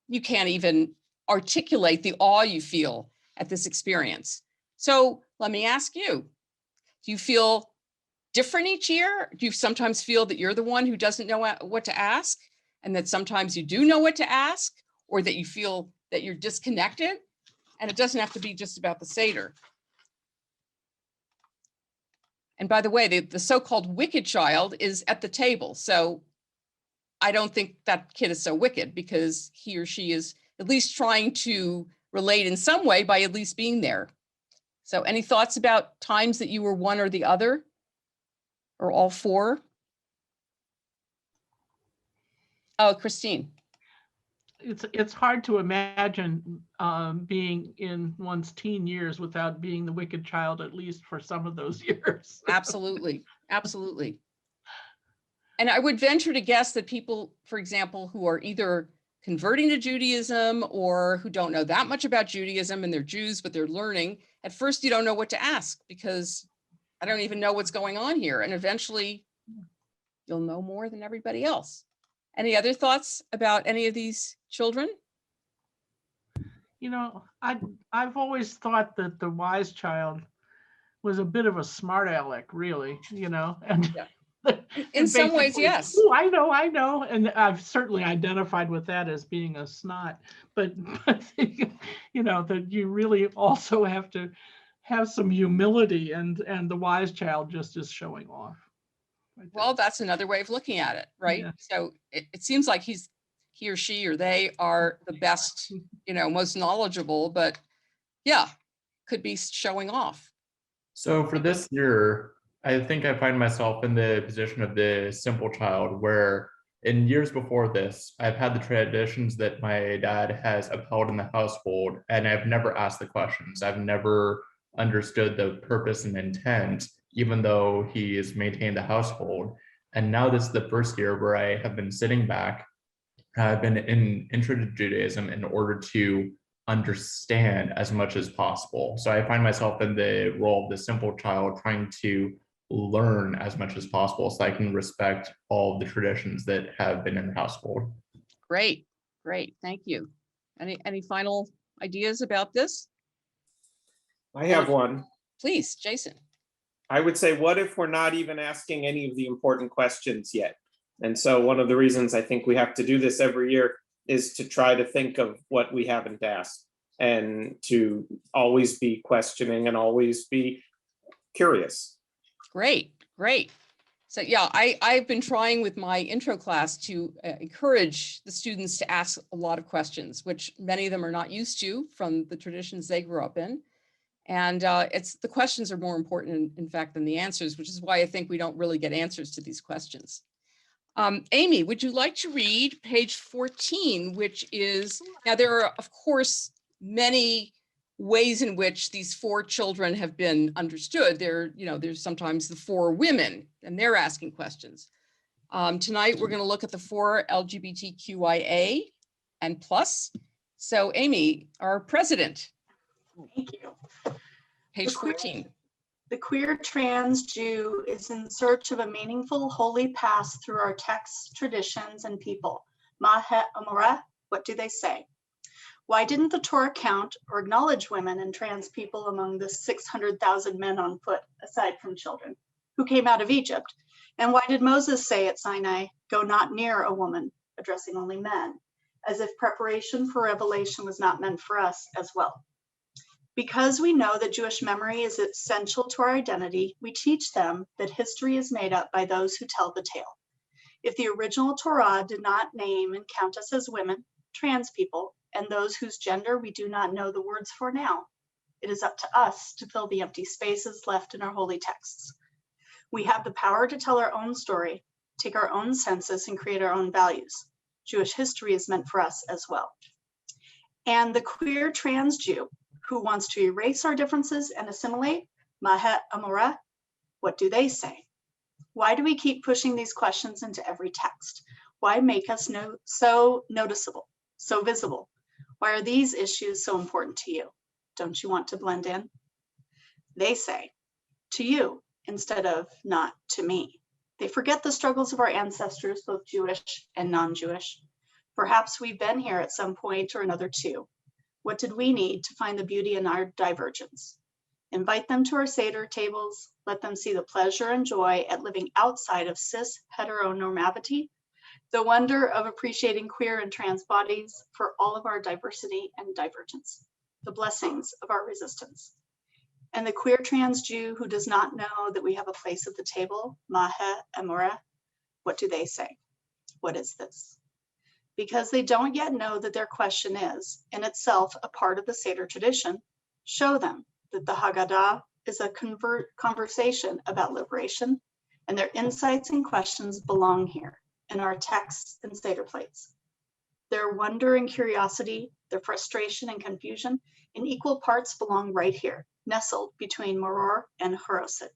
you can't even articulate the awe you feel at this experience. So let me ask you, do you feel different each year? Do you sometimes feel that you're the one who doesn't know what to ask, and that sometimes you do know what to ask, or that you feel that you're disconnected? And it doesn't have to be just about the Seder. And by the way, the so-called wicked child is at the table. So I don't think that kid is so wicked, because he or she is at least trying to relate in some way by at least being there. So any thoughts about times that you were one or the other, or all four? Oh, Christine. It's hard to imagine being in one's teen years without being the wicked child, at least for some of those years. Absolutely, absolutely. And I would venture to guess that people, for example, who are either converting to Judaism or who don't know that much about Judaism, and they're Jews, but they're learning, at first you don't know what to ask, because I don't even know what's going on here. And eventually you'll know more than everybody else. Any other thoughts about any of these children? You know, I've always thought that the wise child was a bit of a smart aleck, really, you know, and yeah. In some ways, yes. Oh, I know. And I've certainly identified with that as being a snot, but you know, that you really also have to have some humility, and the wise child just is showing off. Well, that's another way of looking at it, right? Yeah. So it seems like he or she or they are the best, you know, most knowledgeable, but yeah, could be showing off. So for this year, I think I find myself in the position of the simple child, where in years before this, I've had the traditions that my dad has upheld in the household, and I've never asked the questions. I've never understood the purpose and intent, even though he has maintained the household. And now this is the first year where I have been sitting back. I've been intro to Judaism in order to understand as much as possible. So I find myself in the role of the simple child, trying to learn as much as possible so I can respect all of the traditions that have been in the household. Great, great, thank you. Any final ideas about this? I have one. Please, Jason. I would say, what if we're not even asking any of the important questions yet? And so one of the reasons I think we have to do this every year is to try to think of what we haven't asked, and to always be questioning and always be curious. Great, great. So yeah, I've been trying with my intro class to encourage the students to ask a lot of questions, which many of them are not used to from the traditions they grew up in. And it's the questions are more important, in fact, than the answers, which is why I think we don't really get answers to these questions. Amy, would you like to read page 14, which is, now there are, of course, many ways in which these four children have been understood. There's sometimes the four women, and they're asking questions. Tonight, we're going to look at the four LGBTQIA and plus. So Amy, our president. Thank you. Page 14. The queer trans Jew is in search of a meaningful holy path through our texts, traditions, and people. Mahe Amoreh, what do they say? Why didn't the Torah count or acknowledge women and trans people among the 600,000 men on foot, aside from children, who came out of Egypt? And why did Moses say at Sinai, go not near a woman, addressing only men, as if preparation for revelation was not meant for us as well? Because we know that Jewish memory is essential to our identity, we teach them that history is made up by those who tell the tale. If the original Torah did not name and count us as women, trans people, and those whose gender we do not know the words for now, it is up to us to fill the empty spaces left in our holy texts. We have the power to tell our own story, take our own census, and create our own values. Jewish history is meant for us as well. And the queer trans Jew, who wants to erase our differences and assimilate, Mahe Amoreh, what do they say? Why do we keep pushing these questions into every text? Why make us so noticeable, so visible? Why are these issues so important to you? Don't you want to blend in? They say, to you instead of not to me. They forget the struggles of our ancestors, both Jewish and non-Jewish. Perhaps we've been here at some point or another too. What did we need to find the beauty in our divergence? Invite them to our Seder tables, let them see the pleasure and joy at living outside of cis heteronormavity, the wonder of appreciating queer and trans bodies for all of our diversity and divergence, the blessings of our resistance. And the queer trans Jew who does not know that we have a place at the table, Mahe Emoreh, what do they say? What is this? Because they don't yet know that their question is, in itself, a part of the Seder tradition, show them that the Haggadah is a conversation about liberation, and their insights and questions belong here in our texts and Seder plates. Their wonder and curiosity, their frustration and confusion, in equal parts belong right here, nestled between Maror and Haroset.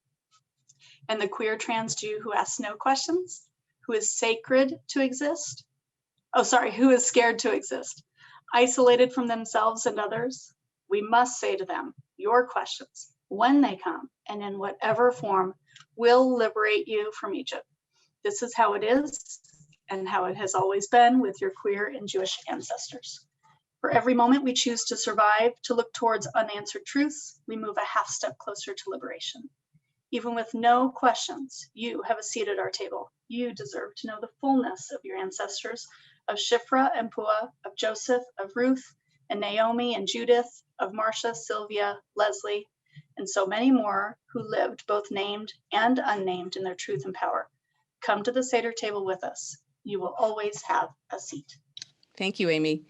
And the queer trans Jew who asks no questions, who is sacred to exist, who is scared to exist, isolated from themselves and others, we must say to them, your questions, when they come and in whatever form, will liberate you from Egypt. This is how it is and how it has always been with your queer and Jewish ancestors. For every moment we choose to survive, to look towards unanswered truths, we move a half step closer to liberation. Even with no questions, you have a seat at our table. You deserve to know the fullness of your ancestors, of Shiphrah and Puah, of Joseph, of Ruth, and Naomi and Judith, of Marcia, Sylvia, Leslie, and so many more who lived both named and unnamed in their truth and power. Come to the Seder table with us. You will always have a seat. Thank you, Amy.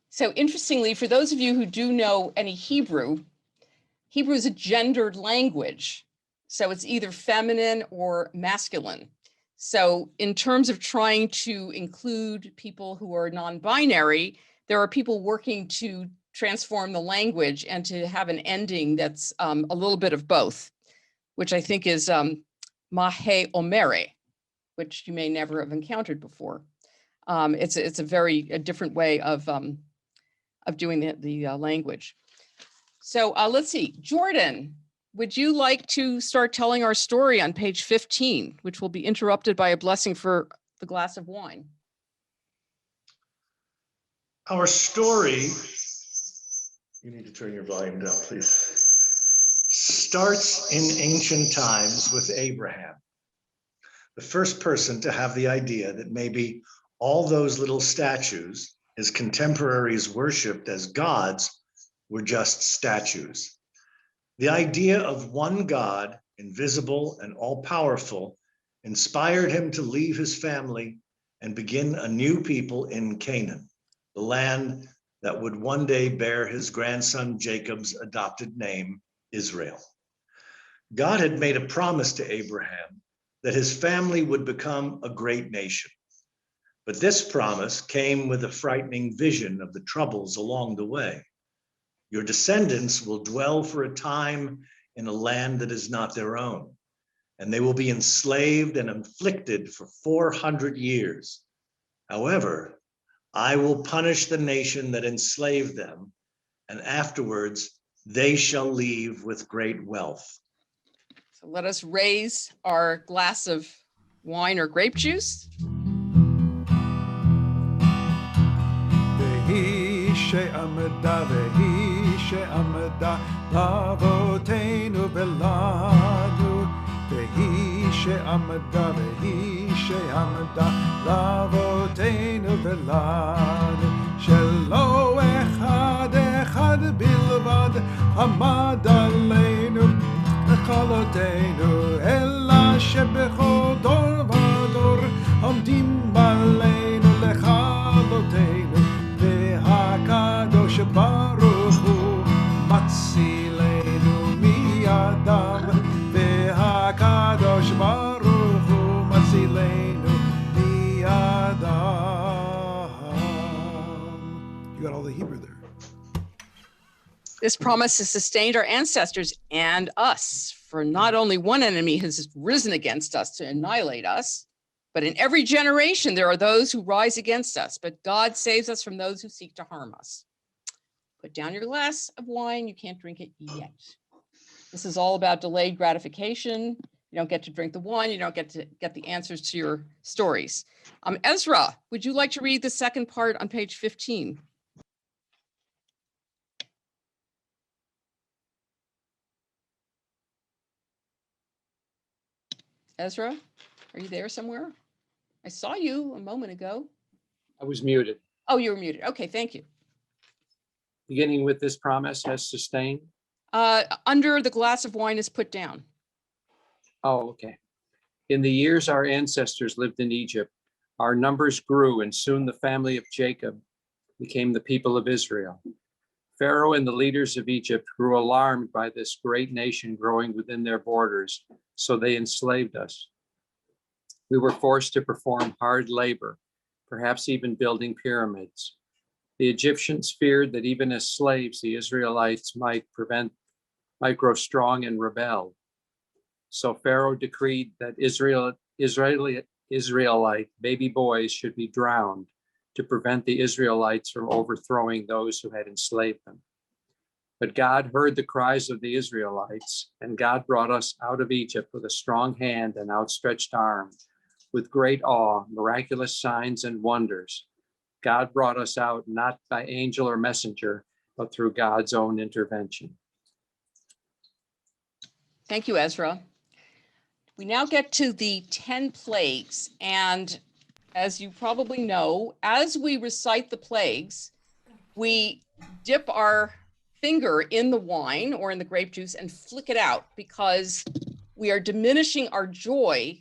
So interestingly, for those of you who do know any Hebrew, Hebrew is a gendered language. So it's either feminine or masculine. So in terms of trying to include people who are non-binary, there are people working to transform the language and to have an ending that's a little bit of both, which I think is Mahe Omere, which you may never have encountered before. It's a different way of doing the language. So let's see, Jordan, would you like to start telling our story on page 15, which will be interrupted by a blessing for the glass of wine? Our story, you need to turn your volume down, please, starts in ancient times with Abraham, the first person to have the idea that maybe all those little statues his contemporaries worshipped as gods were just statues. The idea of one God, invisible and all-powerful, inspired him to leave his family and begin a new people in Canaan, the land that would one day bear his grandson Jacob's adopted name, Israel. God had made a promise to Abraham that his family would become a great nation. But this promise came with a frightening vision of the troubles along the way. Your descendants will dwell for a time in a land that is not their own, and they will be enslaved and afflicted for 400 years. However, I will punish the nation that enslaved them, and afterwards they shall leave with great wealth. So let us raise our glass of wine or grape juice. שעמדה והיא שעמדה לאבותינו ולנו, והיא שעמדה לאבותינו ולנו, שלא אחד אחד בלבד עמד עלינו לכלותנו, אלא שבכל דור ודור עומדים עלינו לכלותנו. והקדוש ברוך הוא מצילנו מידם, והקדוש ברוך הוא מצילנו מידם. You got all the Hebrew there. This promise has sustained our ancestors and us, for not only one enemy has risen against us to annihilate us, but in every generation, there are those who rise against us, but God saves us from those who seek to harm us. Put down your glass of wine. You can't drink it yet. This is all about delayed gratification. You don't get to drink the wine. You don't get to get the answers to your stories. Ezra, would you like to read the second part on page 15? Ezra, are you there somewhere? I saw you a moment ago. I was muted. Oh, you were muted. Okay, thank you. Beginning with this promise has sustained. Under the glass of wine is put down. Oh, okay. In the years our ancestors lived in Egypt, our numbers grew, and soon the family of Jacob became the people of Israel. Pharaoh and the leaders of Egypt grew alarmed by this great nation growing within their borders, so they enslaved us. We were forced to perform hard labor, perhaps even building pyramids. The Egyptians feared that even as slaves, the Israelites might grow strong and rebel. So Pharaoh decreed that Israelite baby boys should be drowned to prevent the Israelites from overthrowing those who had enslaved them. But God heard the cries of the Israelites, and God brought us out of Egypt with a strong hand and outstretched arm, with great awe, miraculous signs and wonders. God brought us out not by angel or messenger, but through God's own intervention. Thank you, Ezra. We now get to the 10 plagues. And as you probably know, as we recite the plagues, we dip our finger in the wine or in the grape juice and flick it out, because we are diminishing our joy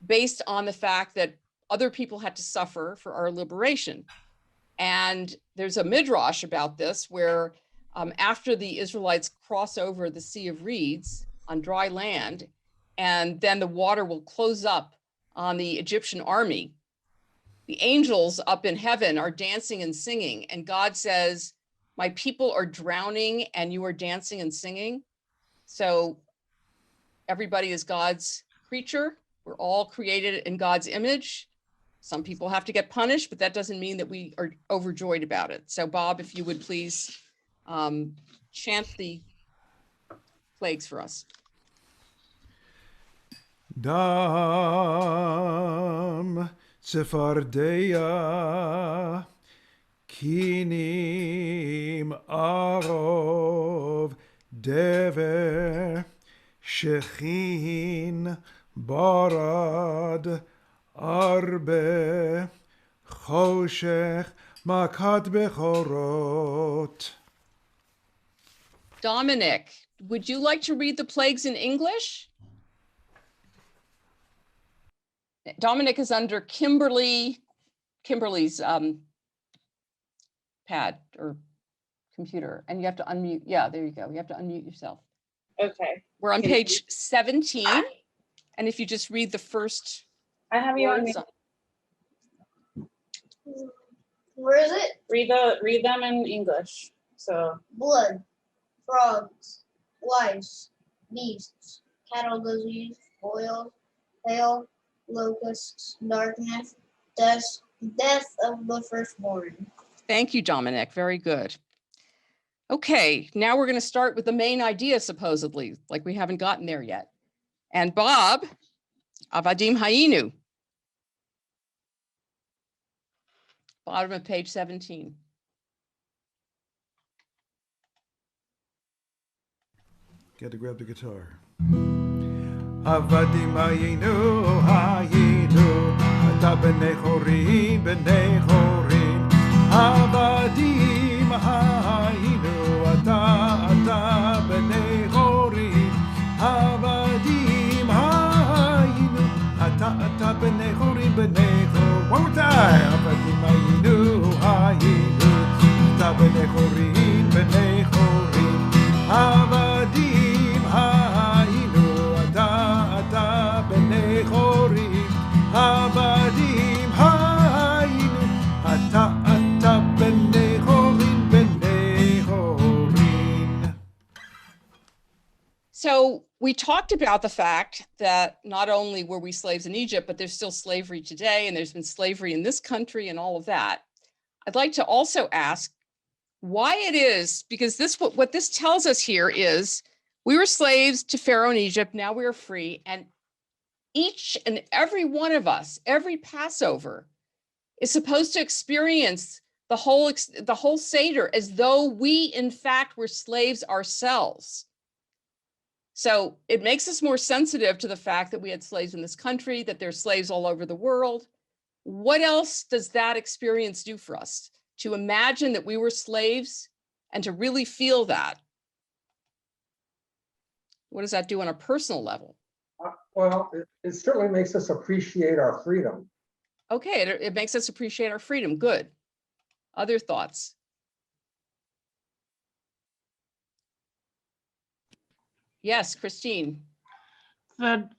based on the fact that other people had to suffer for our liberation. And there's a midrash about this where after the Israelites cross over the Sea of Reeds on dry land, and then the water will close up on the Egyptian army, the angels up in heaven are dancing and singing, and God says, my people are drowning and you are dancing and singing. So everybody is God's creature. We're all created in God's image. Some people have to get punished, but that doesn't mean that we are overjoyed about it. So Bob, if you would please chant the plagues for us. Dam Tzefardea Kinim Arov Dever Shechin Barad Arbe Choshech Makat Bechorot. Dominic, would you like to read the plagues in English? Dominic is under Kimberly's pad or computer, and you have to unmute. Yeah, there you go. You have to unmute yourself. Okay. We're on page 17. And if you just read the first. I have you on. Where is it? Read them in English. So blood, frogs, lice, beasts, cattle disease, oil, hail, locusts, darkness, death of the firstborn. Thank you, Dominic. Very good. Okay, now we're going to start with the main idea, supposedly, like we haven't gotten there yet. And Bob, Avadim Hayinu. Bottom of page 17. Get to grab the guitar. Avadim hayinu hayinu, ata b'nei chorin, Avadim hayinu, ata b'nei chorin, Avadim hayinu, ata b'nei chorin, One more time. Avadim hayinu hayinu, ata b'nei chorin, Avadim hayinu, ata b'nei chorin, Avadim hayinu, ata b'nei chorin, So we talked about the fact that not only were we slaves in Egypt, but there's still slavery today, and there's been slavery in this country and all of that. I'd like to also ask why it is, because what this tells us here is We were slaves to Pharaoh in Egypt. Now we are free. And each and every one of us, every Passover, is supposed to experience the whole Seder as though we, in fact, were slaves ourselves. So it makes us more sensitive to the fact that we had slaves in this country, that there's slaves all over the world. What else does that experience do for us? To imagine that we were slaves and to really feel that. What does that do on a personal level? Well, it certainly makes us appreciate our freedom. Okay, it makes us appreciate our freedom. Good. Other thoughts? Yes, Christine. That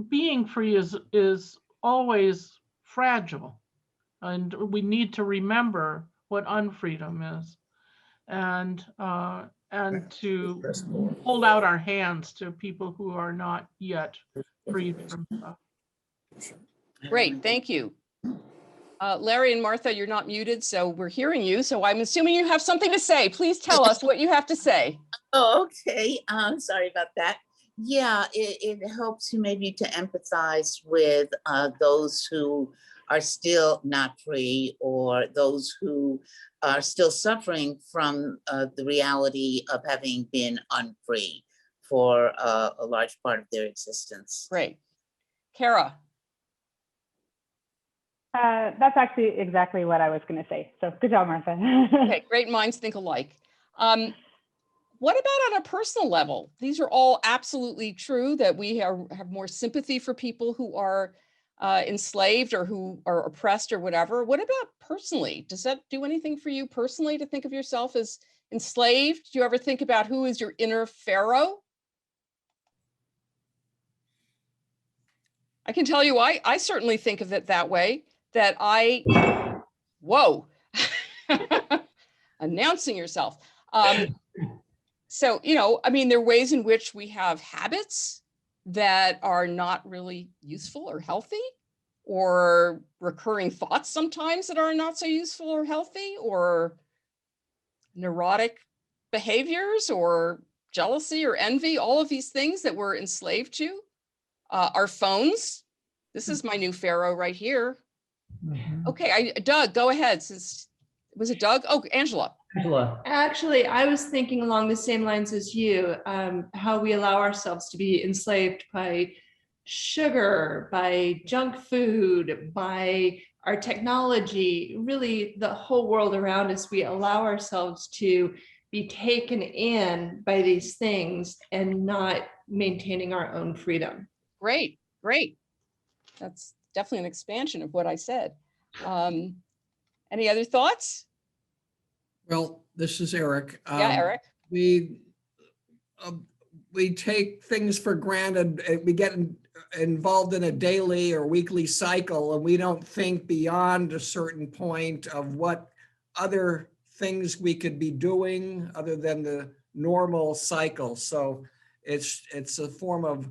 being free is always fragile, and we need to remember what unfreedom is, and to hold out our hands to people who are not yet freed from stuff. Great, thank you. Larry and Martha, you're not muted, so we're hearing you. So I'm assuming you have something to say. Please tell us what you have to say. Oh, okay. Sorry about that. Yeah, it helps you maybe to empathize with those who are still not free, or those who are still suffering from the reality of having been unfree for a large part of their existence. Great. Kara. That's actually exactly what I was going to say. So good job, Martha. Okay, great minds think alike. What about on a personal level? These are all absolutely true, that we have more sympathy for people who are enslaved or who are oppressed or whatever. What about personally? Does that do anything for you personally to think of yourself as enslaved? Do you ever think about who is your inner Pharaoh? I can tell you, I certainly think of it that way, that whoa, announcing yourself. So, you know, I mean, there are ways in which we have habits that are not really useful or healthy, or recurring thoughts sometimes that are not so useful or healthy, or neurotic behaviors, or jealousy or envy, all of these things that we're enslaved to. Our phones. This is my new Pharaoh right here. Okay, Doug, go ahead. Was it Doug? Oh, Angela. Angela. Actually, I was thinking along the same lines as you, how we allow ourselves to be enslaved by sugar, by junk food, by our technology, really the whole world around us. We allow ourselves to be taken in by these things and not maintaining our own freedom. Great, great. That's definitely an expansion of what I said. Any other thoughts? Well, this is Eric. Yeah, Eric. We take things for granted. We get involved in a daily or weekly cycle, and we don't think beyond a certain point of what other things we could be doing other than the normal cycle. So it's a form of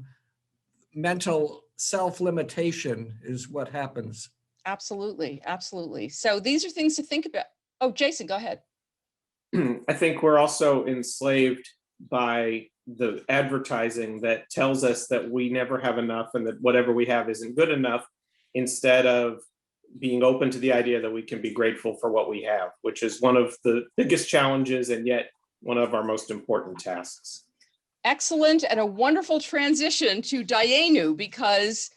mental self-limitation is what happens. Absolutely, absolutely. So these are things to think about. Oh, Jason, go ahead. I think we're also enslaved by the advertising that tells us that we never have enough and that whatever we have isn't good enough, instead of being open to the idea that we can be grateful for what we have, which is one of the biggest challenges and yet one of our most important tasks. Excellent, and a wonderful transition to Dayenu, because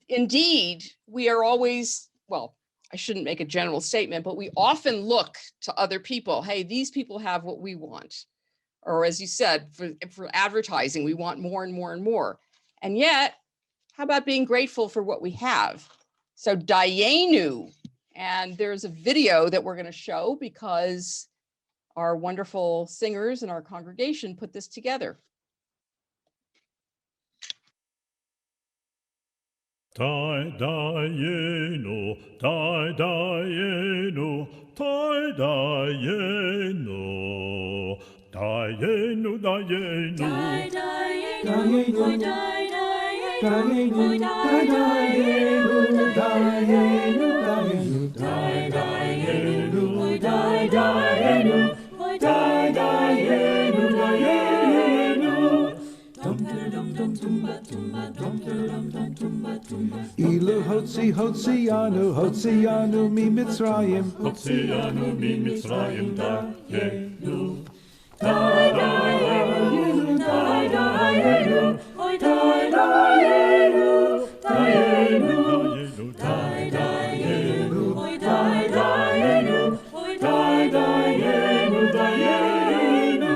indeed we are always, well, I shouldn't make a general statement, but we often look to other people. Hey, these people have what we want. Or as you said, for advertising, we want more and more and more. And yet, how about being grateful for what we have? So Dayenu, and there's a video that we're going to show because our wonderful singers in our congregation put this together. Dayenu, Dayenu, Dayenu, Dayenu, Dayenu, Ilu Hotzianu, Hotzianu mi Mitzrayim. Hotzianu mi Mitzrayim dayenu. Dayenu, dayenu, oy dayenu, dayenu, dayenu, oy dayenu, oy dayenu, dayenu.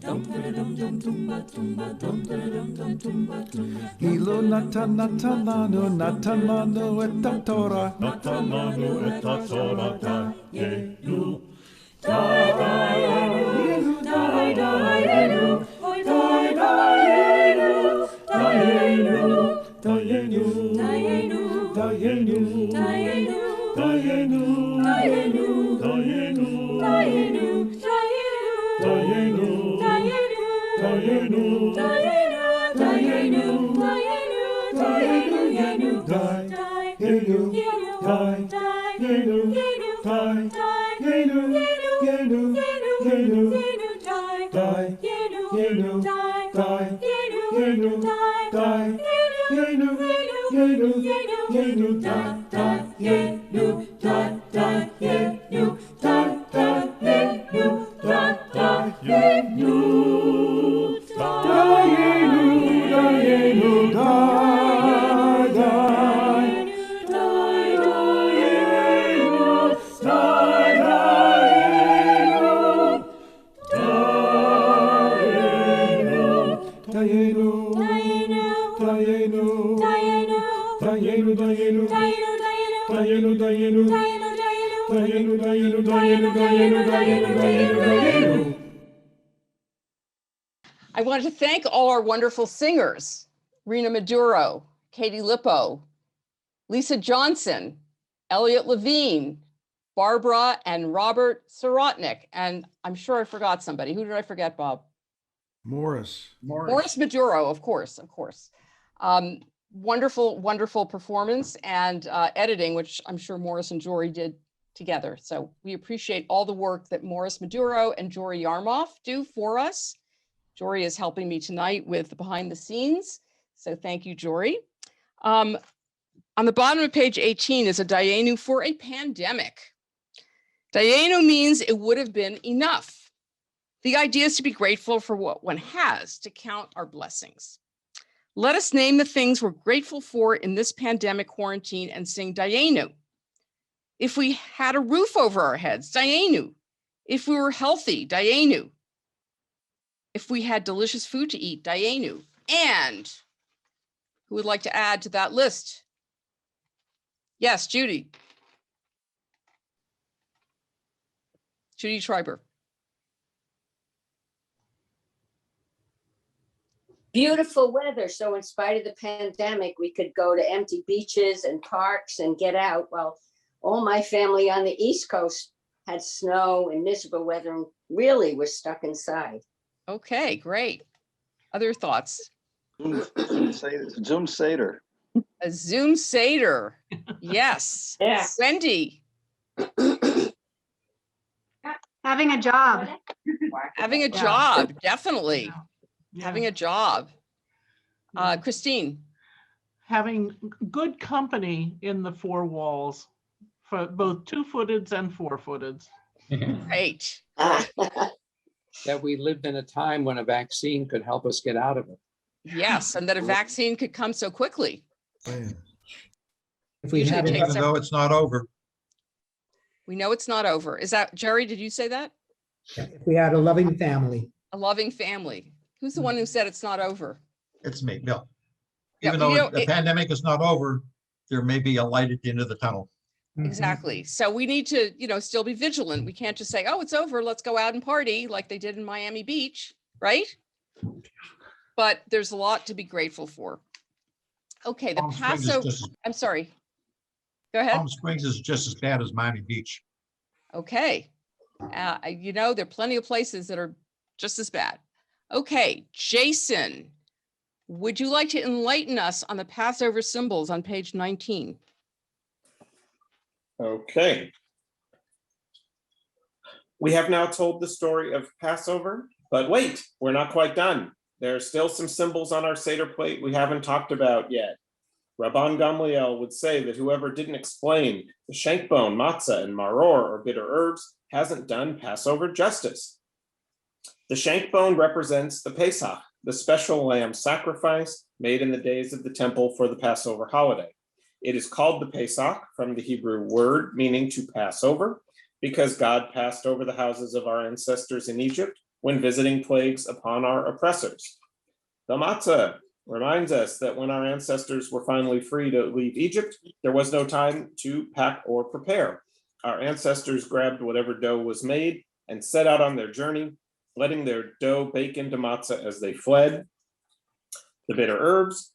Dum dum dum tumba tumba dum dum tumba tumba. Ilu natananu, natananu et Torah. Natananu et Torah dayenu. Dayenu, dayenu, oy dayenu, dayenu, Dayenu, dayenu, dayenu, dayenu, dayenu, dayenu, dayenu, dayenu, dayenu, dayenu, dayenu, dayenu, dayenu, dayenu, Dayenu, I wanted to thank all our wonderful singers, Rena Maduro, Katie Lippo, Lisa Johnson, Elliot Levine, Barbara and Robert Sirotnik. And I'm sure I forgot somebody. Who did I forget, Bob? Morris. Morris Maduro, of course. Wonderful, wonderful performance and editing, which I'm sure Morris and Jory did together. So we appreciate all the work that Morris Maduro and Jory Yarmoff do for us. Jory is helping me tonight with the behind the scenes. So thank you, Jory. On the bottom of page 18 is a Dayenu for a pandemic. Dayenu means it would have been enough. The idea is to be grateful for what one has, to count our blessings. Let us name the things we're grateful for in this pandemic quarantine and sing Dayenu. If we had a roof over our heads, Dayenu. If we were healthy, Dayenu. If we had delicious food to eat, Dayenu. And who would like to add to that list? Yes, Judy. Judy Schreiber. Beautiful weather. So in spite of the pandemic, we could go to empty beaches and parks and get out. Well, all my family on the East Coast had snow and miserable weather and really was stuck inside. Okay, great. Other thoughts? Zoom Seder. A Zoom Seder. Yes. Yeah. Wendy. Having a job. Having a job, definitely. Having a job. Christine. Having good company in the four walls for both 2-footeds and 4-footeds. Great. That we lived in a time when a vaccine could help us get out of it. Yes, and that a vaccine could come so quickly. If we Usually had it it, takes though, it's not over. We know it's not over. Is that, Jerry, did you say that? If we had a loving family. A loving family. Who's the one who said it's not over? It's me, Bill. Yeah, Even you though know, the pandemic is not over, there may be a light at the end of the tunnel. Exactly. So we need to, still be vigilant. We can't just say, oh, it's over, let's go out and party like they did in Miami Beach, right? But there's a lot to be grateful for. Okay, the Palm Springs is Passover, just- I'm sorry. Go ahead. Palm Springs is just as bad as Miami Beach. Okay. There are plenty of places that are just as bad. Okay, Jason, would you like to enlighten us on the Passover symbols on page 19? Okay. We have now told the story of Passover, but wait, we're not quite done. there are still some symbols on our Seder plate we haven't talked about yet. Rabban Gamliel would say that whoever didn't explain the shank bone, matzah, and maror, or bitter herbs, hasn't done Passover justice. The shank bone represents the Pesach, the special lamb sacrifice made in the days of the temple for the Passover holiday. It is called the Pesach from the Hebrew word meaning to pass over, because God passed over the houses of our ancestors in Egypt when visiting plagues upon our oppressors. The matzah reminds us that when our ancestors were finally free to leave Egypt, there was no time to pack or prepare. Our ancestors grabbed whatever dough was made and set out on their journey, letting their dough bake into matzah as they fled. The bitter herbs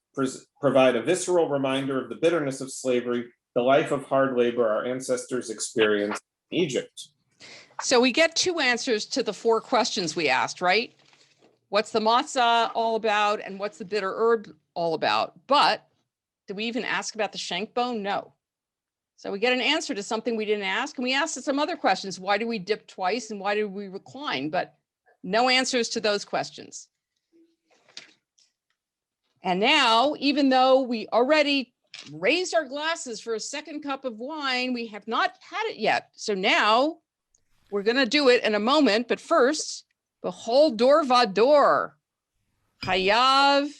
provide a visceral reminder of the bitterness of slavery, the life of hard labor our ancestors experienced in Egypt. So we get two answers to the 4 questions we asked, right? What's the matzah all about and what's the bitter herb all about? But did we even ask about the shank bone? No. So we get an answer to something we didn't ask. And we asked some other questions. Why do we dip twice and why do we recline? But no answers to those questions. And now, even though we already raised our glasses for a second cup of wine, we have not had it yet. So now we're going to do it in a moment. But first, B'chol dor vador, Chayav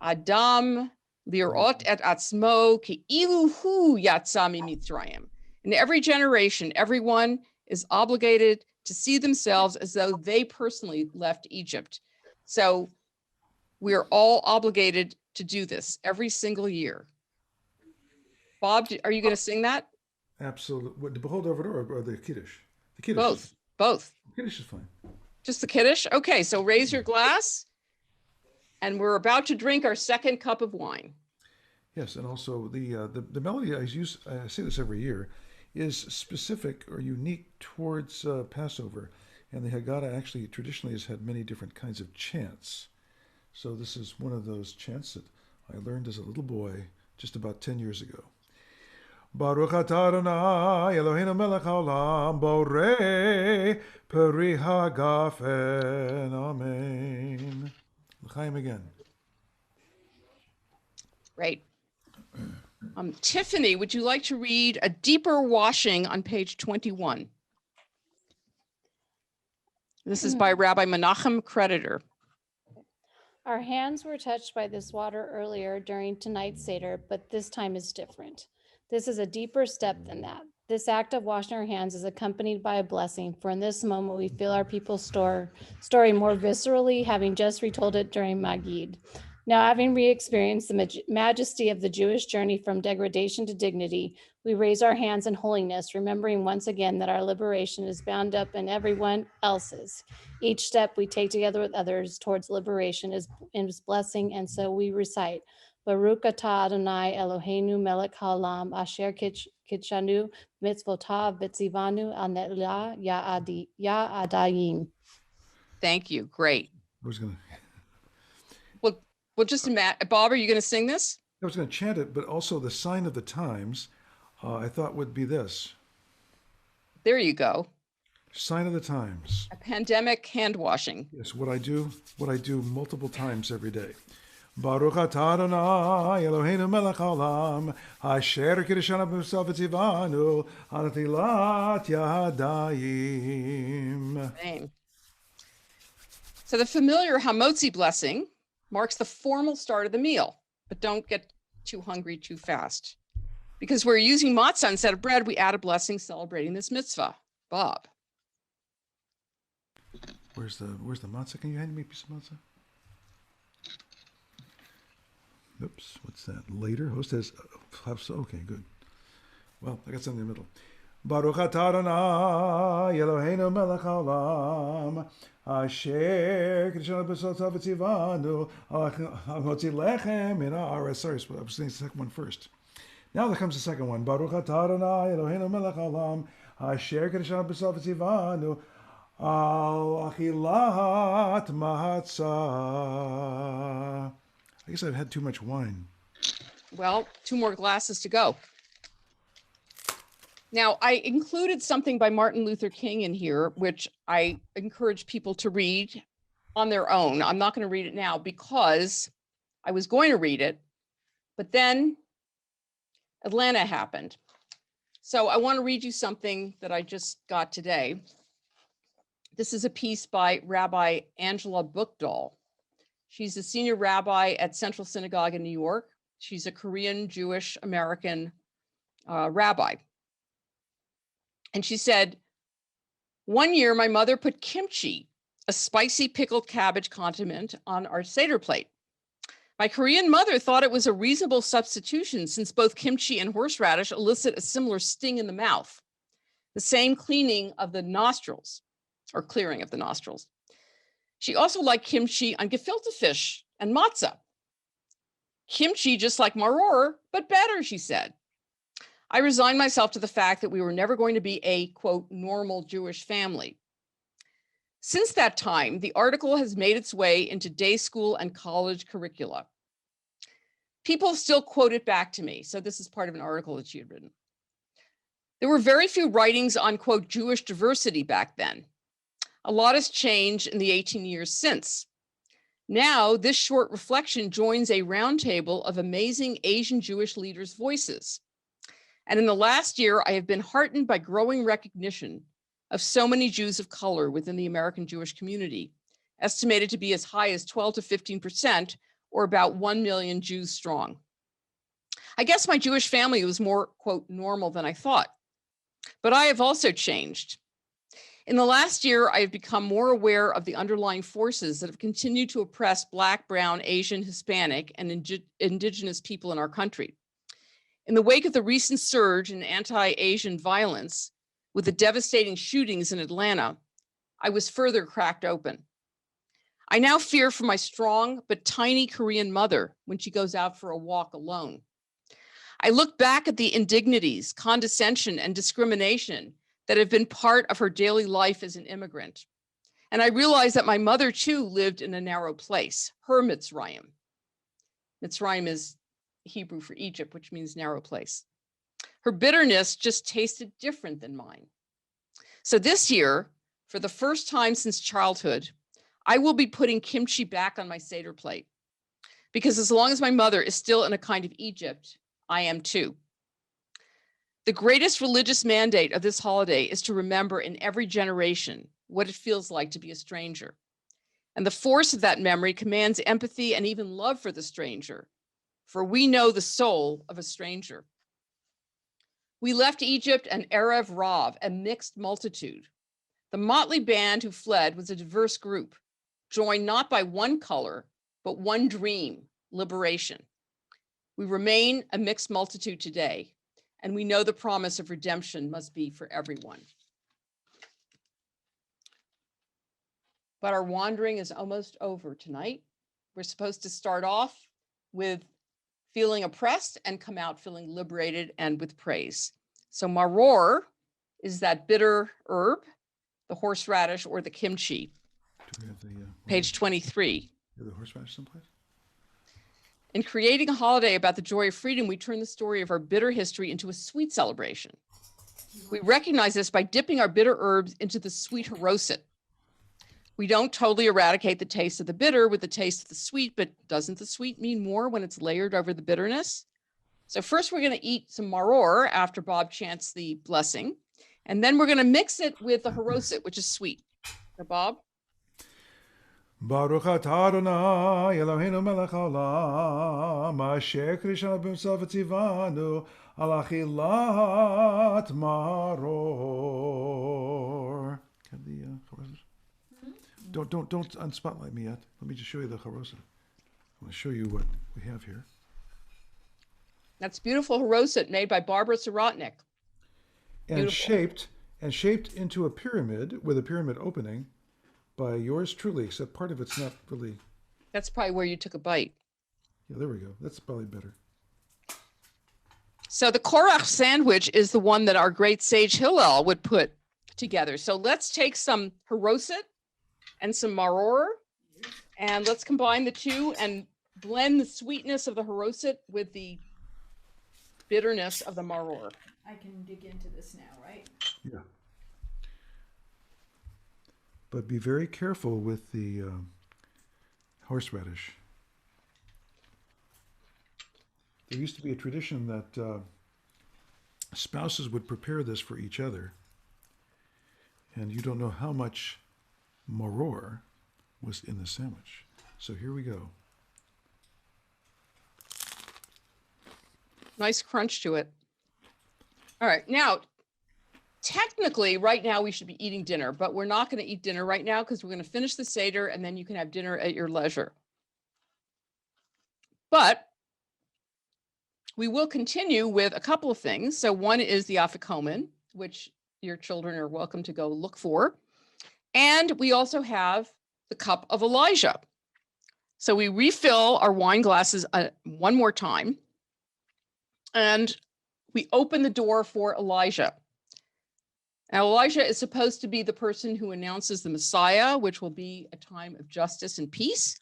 Adam lirot et atzmo ki'ilu hu yatsa miMitzrayim. In every generation, everyone is obligated to see themselves as though they personally left Egypt. So we are all obligated to do this every single year. Bob, are you going to sing that? Absolutely. What, the Behold Over or the Kiddush? The Kiddush. Both. Both. Kiddush is fine. Just the Kiddush? Okay, so raise your glass. And we're about to drink our second cup of wine. Yes, and also the melody I say this every year, is specific or unique towards Passover. And the Haggadah actually traditionally has had many different kinds of chants. So this is one of those chants that I learned as a little boy just about 10 years ago. Baruch atah Adonai Eloheinu melech haolam borei peri hagafen. Amen. L'chaim again. Great. Tiffany, would you like to read A Deeper Washing on page 21? This is by Rabbi Menachem Creditor. Our hands were touched by this water earlier during tonight's Seder, but this time is different. This is a deeper step than that. This act of washing our hands is accompanied by a blessing, for in this moment we feel our people's story more viscerally, having just retold it during Magid. Now, having re-experienced the majesty of the Jewish journey from degradation to dignity, we raise our hands in holiness, remembering once again that our liberation is bound up in everyone else's. Each step we take together with others towards liberation is blessing, and so we recite, Baruch atah Adonai Eloheinu melech haolam asher kitshanu mitzvotav v'tzivanu al ne'la ya'adayim. Thank you. Great. I was going to. Well, just Bob, are you going to sing this? I was going to chant it, but also the sign of the times, I thought would be this. There you go. Sign of the times. A pandemic hand washing. Yes, what I do multiple times every day. Baruch atah Adonai Eloheinu melech haolam asher kiddushanu b'mitzvah v'tzivanu al netilat yadayim. Amen. So the familiar Hamotzi Blessing marks the formal start of the meal, but don't get too hungry too fast. Because we're using matzah instead of bread, we add a blessing celebrating this mitzvah. Bob. Where's the matzah? Can you hand me a piece of matzah? Oops, what's that? Later? Host has, okay, good. Well, I got something in the middle. Baruch atah Adonai Eloheinu melech haolam asher kiddushanu b'mitzvotav v'tzivanu hamotzi lechem min haaretz. Sorry, I was saying the second one first. Now there comes the second one. Baruch atah Adonai Eloheinu melech haolam asher kiddushanu b'mitzvotav v'tzivanu al achilat matzah. I guess I've had too much wine. Well, 2 more glasses to go. Now, I included something by Martin Luther King in here, which I encourage people to read on their own. I'm not going to read it now because I was going to read it, but then Atlanta happened. So I want to read you something that I just got today. This is a piece by Rabbi Angela Bookdahl. She's a senior rabbi at Central Synagogue in New York. She's a Korean Jewish American rabbi. And she said, one year my mother put kimchi, a spicy pickled cabbage condiment, on our Seder plate. My Korean mother thought it was a reasonable substitution since both kimchi and horseradish elicit a similar sting in the mouth, the same cleaning of the nostrils, or clearing of the nostrils. She also liked kimchi on gefilte fish and matzah. Kimchi just like maror, but better, she said. I resigned myself to the fact that we were never going to be a, quote, normal Jewish family. Since that time, the article has made its way into day school and college curricula. People still quote it back to me. So this is part of an article that she had written. There were very few writings on, quote, Jewish diversity back then. A lot has changed in the 18 years since. Now, this short reflection joins a roundtable of amazing Asian Jewish leaders' voices. And in the last year, I have been heartened by growing recognition of so many Jews of color within the American Jewish community, estimated to be as high as 12 to 15%, or about 1 million Jews strong. I guess my Jewish family was more, quote, normal than I thought, but I have also changed. In the last year, I have become more aware of the underlying forces that have continued to oppress Black, Brown, Asian, Hispanic, and Indigenous people in our country. In the wake of the recent surge in anti-Asian violence, with the devastating shootings in Atlanta, I was further cracked open. I now fear for my strong but tiny Korean mother when she goes out for a walk alone. I look back at the indignities, condescension, and discrimination that have been part of her daily life as an immigrant. And I realize that my mother too lived in a narrow place, her Mitzrayim. Mitzrayim is Hebrew for Egypt, which means narrow place. Her bitterness just tasted different than mine. So this year, for the first time since childhood, I will be putting kimchi back on my Seder plate. Because as long as my mother is still in a kind of Egypt, I am too. The greatest religious mandate of this holiday is to remember in every generation what it feels like to be a stranger. And the force of that memory commands empathy and even love for the stranger, for we know the soul of a stranger. We left Egypt an Erev Rav, a mixed multitude. The motley band who fled was a diverse group, joined not by one color, but one dream, liberation. We remain a mixed multitude today, and we know the promise of redemption must be for everyone. But our wandering is almost over tonight. We're supposed to start off with feeling oppressed and come out feeling liberated and with praise. So maror is that bitter herb, the horseradish or the kimchi. Do we have the Page 23. the horseradish someplace? In creating a holiday about the joy of freedom, we turn the story of our bitter history into a sweet celebration. We recognize this by dipping our bitter herbs into the sweet haroset. We don't totally eradicate the taste of the bitter with the taste of the sweet, but doesn't the sweet mean more when it's layered over the bitterness? So first we're going to eat some maror after Bob chants the blessing, and then we're going to mix it with the haroset, which is sweet. So Bob? Baruch atah Adonai Eloheinu melech haolam asher krishna b'mitzvah v'tzivanu al achilat maror. Have the charoset? Don't unspotlight me yet. Let me just show you the charoset. I'm going to show you what we have here. That's beautiful haroset made by Barbara Sirotnik. And shaped into a pyramid with a pyramid opening by yours truly, except part of it's not really. That's probably where you took a bite. Yeah, there we go. That's probably better. So the Korach Sandwich is the one that our great sage Hillel would put together. So let's take some haroset and some maror, and let's combine the two and blend the sweetness of the haroset with the bitterness of the maror. I can dig into this now, right? Yeah. But be very careful with the horseradish. There used to be a tradition that spouses would prepare this for each other, and you don't know how much maror was in the sandwich. So here we go. Nice crunch to it. All right, now, technically, right now we should be eating dinner, but we're not going to eat dinner right now because we're going to finish the Seder and then you can have dinner at your leisure. But we will continue with a couple of things. So one is the afikomen, which your children are welcome to go look for. And we also have the cup of Elijah. So we refill our wine glasses one more time. And we open the door for Elijah. Now, Elijah is supposed to be the person who announces the Messiah, which will be a time of justice and peace.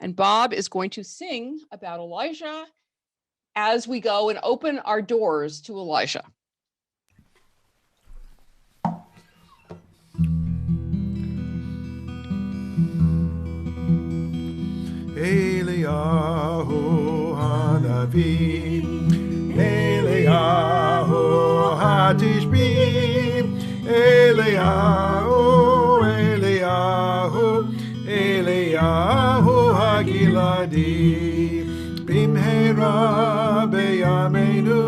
And Bob is going to sing about Elijah as we go and open our doors to Elijah. Eliyahu Hanavi, Eliyahu Hatishbi, Eliyahu, Eliyahu, Eliyahu Hagiladi, Bimhera beyamenu,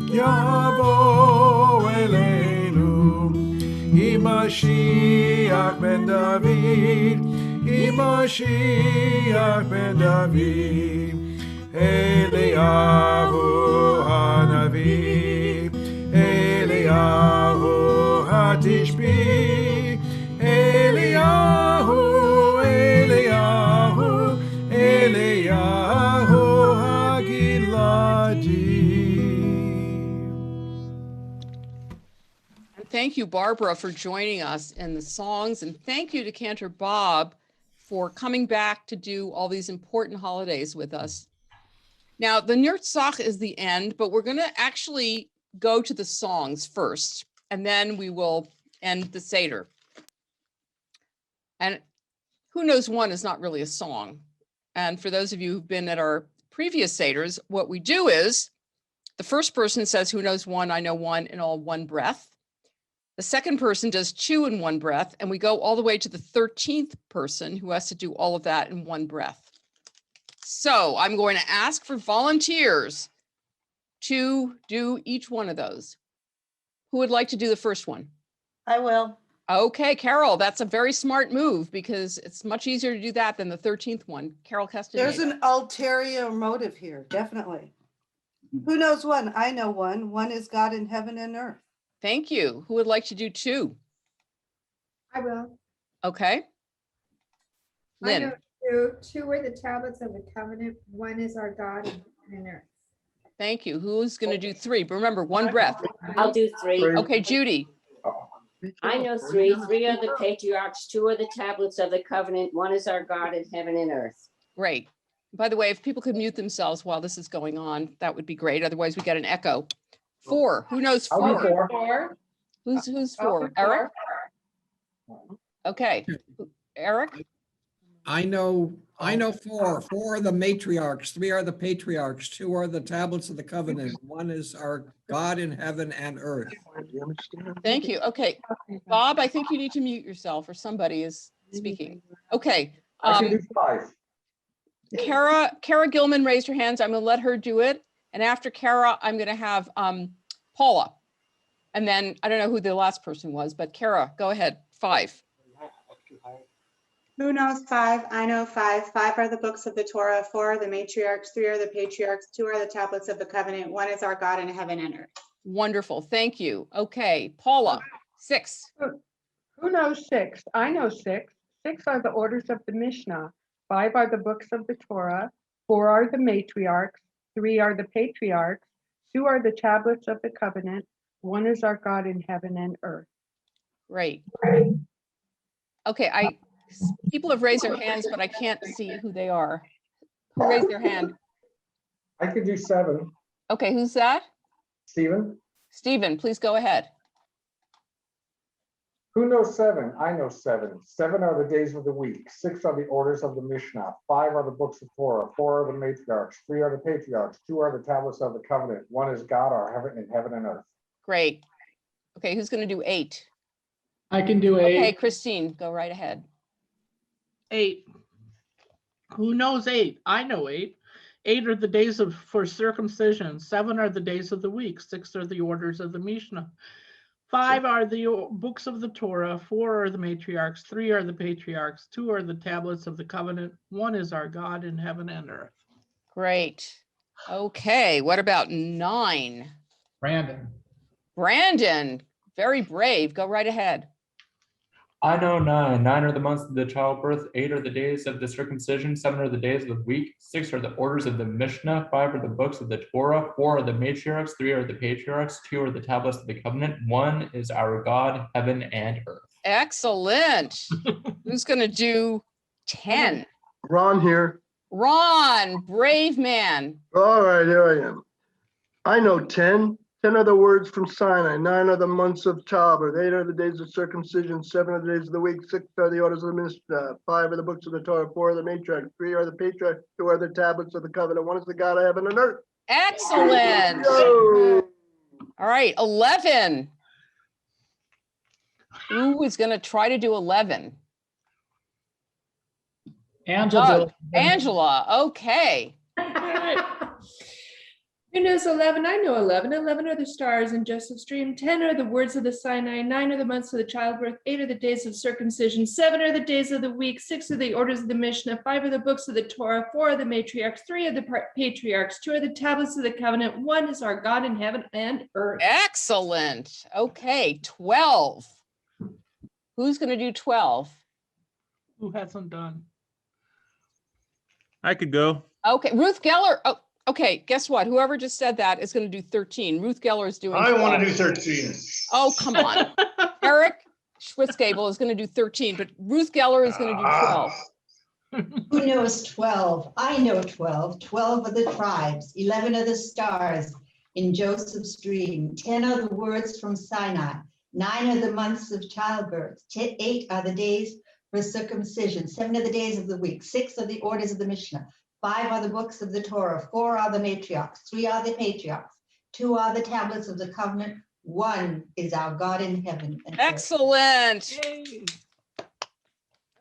Yavo Eleinu, Imashiach ben David, Imashiach ben David, Eliyahu Hanavi, Eliyahu Hatishbi, Eliyahu, Eliyahu, Eliyahu Hagiladi. And thank you, Barbara, for joining us in the songs. And thank you to Cantor Bob for coming back to do all these important holidays with us. Now, the Nirtzach is the end, but we're going to actually go to the songs first, and then we will end the Seder. And Who Knows One is not really a song. And for those of you who've been at our previous Seders, what we do is the first person says, who knows one, I know one, in all one breath. The second person does two in one breath, and we go all the way to the 13th person who has to do all of that in one breath. So I'm going to ask for volunteers to do each one of those. Who would like to do the first one? I will. Okay, Carol, that's a very smart move because it's much easier to do that than the 13th one. Carol Castaneda. There's an ulterior motive here, definitely. Who knows one? I know one. One is God in heaven and earth. Thank you. Who would like to do two? I will. Okay. I Lynn. know two are the tablets of the covenant. One is our God in heaven and earth. Thank you. Who's going to do three? But remember, one breath. I'll do three. Okay, Judy. I know three. Three are the patriarchs, two are the tablets of the covenant. One is our God in heaven and earth. Great. By the way, if people could mute themselves while this is going on, that would be great. Otherwise, we get an echo. Four. Who knows I'll do four? four. Who's four? Eric? Okay. Eric? I know four. Four are the matriarchs, three are the patriarchs, two are the tablets of the covenant. One is our God in heaven and earth. Thank you. Okay. Bob, I think you need to mute yourself or somebody is speaking. Okay. I can do five. Kara Gilman raised her hands. I'm going to let her do it. And after Kara, I'm going to have Paula. And then I don't know who the last person was, but Kara, go ahead. Five. Who knows five? I know five. Five are the books of the Torah. Four are the matriarchs. Three are the patriarchs. Two are the tablets of the covenant. One is our God in heaven and earth. Wonderful. Thank you. Okay. Paula, six. Who knows six? I know six. Six are the orders of the Mishnah. Five are the books of the Torah. Four are the matriarchs. Three are the patriarchs. Two are the tablets of the covenant. One is our God in heaven and earth. Great. Okay. People have raised their hands, but I can't see who they are. Who raised their hand? I could do seven. Okay. Who's that? Stephen? Stephen, please go ahead. Who knows seven? I know seven. Seven are the days of the week. Six are the orders of the Mishnah. Five are the books of Torah. Four are the matriarchs. Three are the patriarchs. Two are the tablets of the covenant. One is God, our heaven and earth. Great. Okay, who's going to do 8? I can do 8. Okay, Christine, go right ahead. 8. Who knows 8? I know 8. 8 are the days for circumcision. 7 are the days of the week. 6 are the orders of the Mishnah. 5 are the books of the Torah. 4 are the matriarchs. 3 are the patriarchs. 2 are the tablets of the covenant. 1 is our God in heaven and earth. Great. Okay, what about 9? Brandon. Brandon, very brave. Go right ahead. I know 9. 9 are the months of the childbirth. 8 are the days of the circumcision. 7 are the days of the week. 6 are the orders of the Mishnah. 5 are the books of the Torah. 4 are the matriarchs. 3 are the patriarchs. 2 are the tablets of the covenant. 1 is our God, heaven and earth. Excellent. Who's going to do 10? Ron here. Ron, brave man. All right, here I am. I know 10. 10 are the words from Sinai. 9 are the months of childbirth. 8 are the days of circumcision. 7 are the days of the week. 6 are the orders of the Mishnah. 5 are the books of the Torah. 4 are the matriarchs. 3 are the patriarchs. 2 are the tablets of the covenant. 1 is the God of heaven and earth. Excellent. Yo! All right, 11. Who is going to try to do 11? Angela. Angela, okay. Who knows 11? I know 11. 11 are the stars in Joseph's dream. 10 are the words of the Sinai. 9 are the months of the childbirth. 8 are the days of circumcision. 7 are the days of the week. 6 are the orders of the Mishnah. 5 are the books of the Torah. 4 are the matriarchs. 3 are the patriarchs. 2 are the tablets of the covenant. 1 is our God in heaven and earth. Excellent. Okay, 12. Who's going to do 12? Who hasn't done? I could go. Okay, Ruth Geller. Oh, okay, guess what? Whoever just said that is going to do 13. Ruth Geller is doing I 12. want to do 13. Oh, come on. Eric Schwitzgable is going to do 13, but Ruth Geller is going to do 12. Who knows 12? I know 12. 12 are the tribes. 11 are the stars in Joseph's dream. 10 are the words from Sinai. 9 are the months of childbirth. 8 are the days for circumcision. 7 are the days of the week. 6 are the orders of the Mishnah. 5 are the books of the Torah. 4 are the matriarchs. 3 are the patriarchs. 2 are the tablets of the covenant. 1 is our God in heaven. And excellent.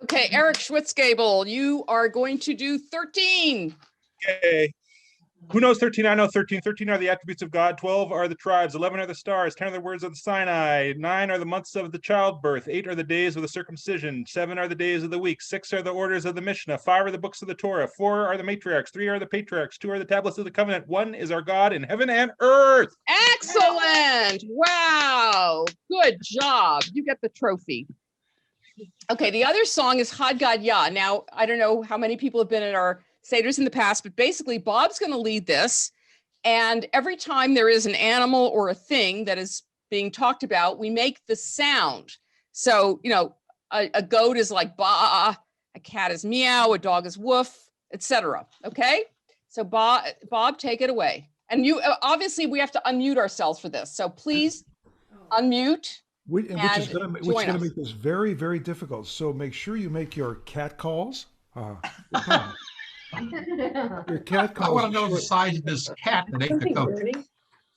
Okay, Eric Schwitzgable, you are going to do 13. Okay. Who knows 13? I know 13. 13 are the attributes of God. 12 are the tribes. 11 are the stars. 10 are the words of the Sinai. 9 are the months of the childbirth. 8 are the days of the circumcision. 7 are the days of the week. 6 are the orders of the Mishnah. 5 are the books of the Torah. 4 are the matriarchs. 3 are the patriarchs. 2 are the tablets of the covenant. 1 is our God in heaven and earth. Excellent. Wow. Good job. You get the trophy. Okay, the other song is Had Gad Yah. Now, I don't know how many people have been at our Seders in the past, but basically Bob's going to lead this. And every time there is an animal or a thing that is being talked about, we make the sound. So, you know, a goat is like ba, a cat is meow, a dog is woof, etc. Okay, so Bob, take it away. And you obviously we have to unmute ourselves for this. So please unmute. Which is going to make this very, very difficult. So make sure you make your cat calls. Your cat calls. I want to know the size of this cat that ate the goat.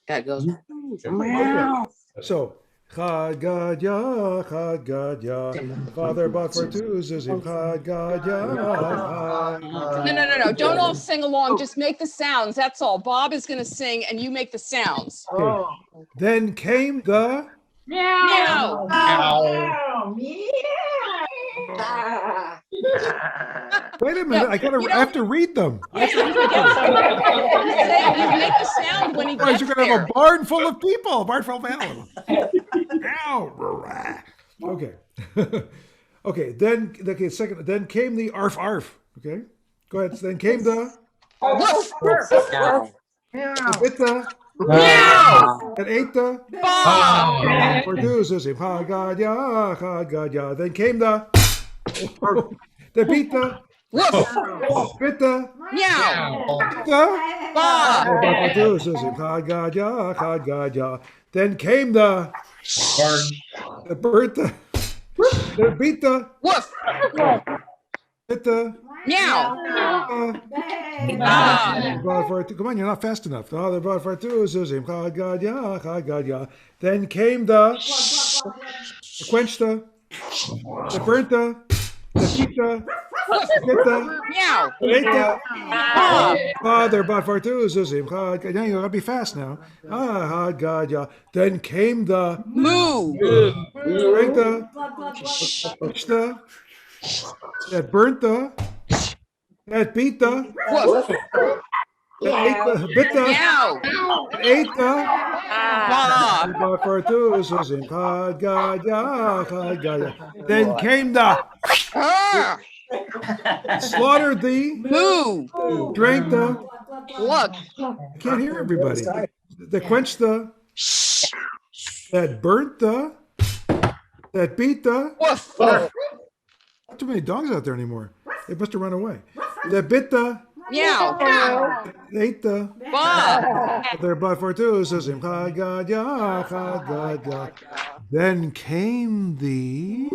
Cat goes. Meow. So, Had Gad Yah, Had Gad Yah. Father bought for two zizim. Had Gad Yah. No. Don't all sing along. Just make the sounds. That's all. Bob is going to sing, and you make the sounds. Okay. Then came the meow. Meow. Wait a minute! I have to read them. You make the sound when he Otherwise, gets you're going to there. have a barn full of people, a barn full of animals. Ow. Okay. Okay. Then came the arf arf. Okay. Go ahead. Then came the bit the and ate the or do zizim. Had Gad Yah, Had Gad Yah. Then came the beat the bit the meow. Had Gad Yah, Had Gad Yah. Then came the bird the Bita. Woof. Bita. Meow. Come on, you're not fast enough. Then came the quenched the burnt the pita, Meow. Father bought for two. Now you gotta be fast now. Then came the Moo. Drank the that burnt the that beat the Woof. that ate the bit the Meow. that ate the bought for two. Then came the slaughtered the Moo. drank the Look. I can't hear everybody. That quenched the that burnt the that beat the Woof. not too many dogs out there anymore. They must have run away. That bit the Meow. they ate the Bob. their blood for two. Then came the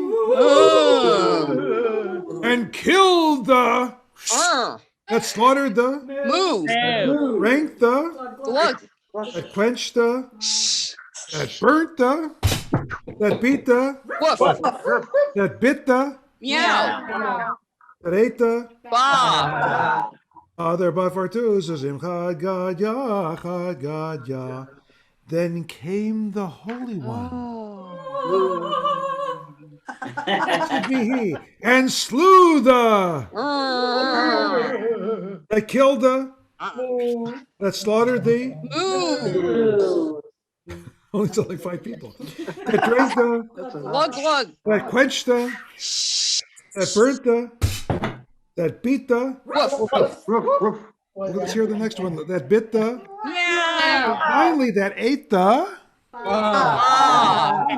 and killed the that slaughtered the Moo. ranked the Look. that quenched the that burnt the that beat the Woof. that bit the Meow. that ate the Bob. other but for two. Then came the Holy One. Blessed be he, and slew the that killed the that slaughtered the only still like 5 people that drank the Lug. that quenched the that burnt the that beat the let's hear the next one that bit the finally that ate the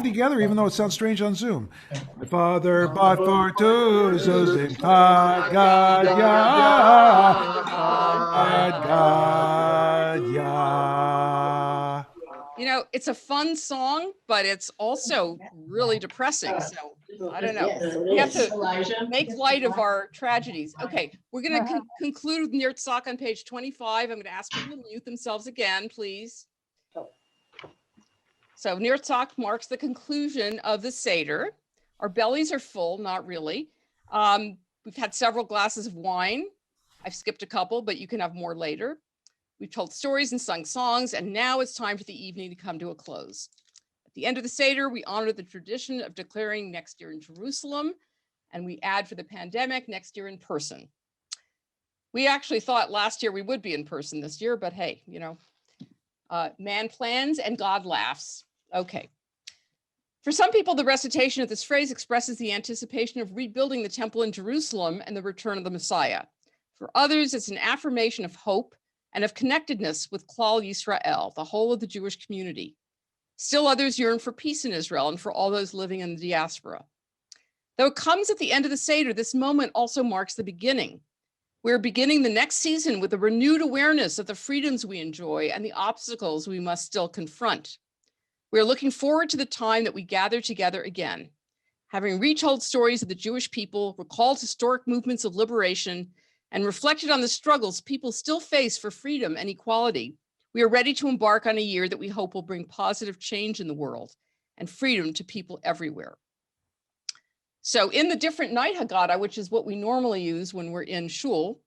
together, even though it sounds strange on Zoom. My father bought for two. You know, it's a fun song, but it's also really depressing. So I don't know. We have to make light of our tragedies. Okay, we're going to conclude with Nirtzak on page 25. I'm going to ask people to mute themselves again, please. So Nirtzak marks the conclusion of the Seder. Our bellies are full, not really. We've had several glasses of wine. I've skipped a couple, but you can have more later. We've told stories and sung songs, and now it's time for the evening to come to a close. At the end of the Seder, we honor the tradition of declaring next year in Jerusalem, and we add for the pandemic next year in person. We actually thought last year we would be in person this year, but hey, you know, man plans and God laughs. Okay. For some people, the recitation of this phrase expresses the anticipation of rebuilding the temple in Jerusalem and the return of the Messiah. For others, it's an affirmation of hope and of connectedness with Klal Yisrael, the whole of the Jewish community. Still others yearn for peace in Israel and for all those living in the diaspora. Though it comes at the end of the Seder, this moment also marks the beginning. We're beginning the next season with a renewed awareness of the freedoms we enjoy and the obstacles we must still confront. We're looking forward to the time that we gather together again. Having retold stories of the Jewish people, recalled historic movements of liberation, and reflected on the struggles people still face for freedom and equality, we are ready to embark on a year that we hope will bring positive change in the world and freedom to people everywhere. So in the different night Haggadah, which is what we normally use when we're in shul,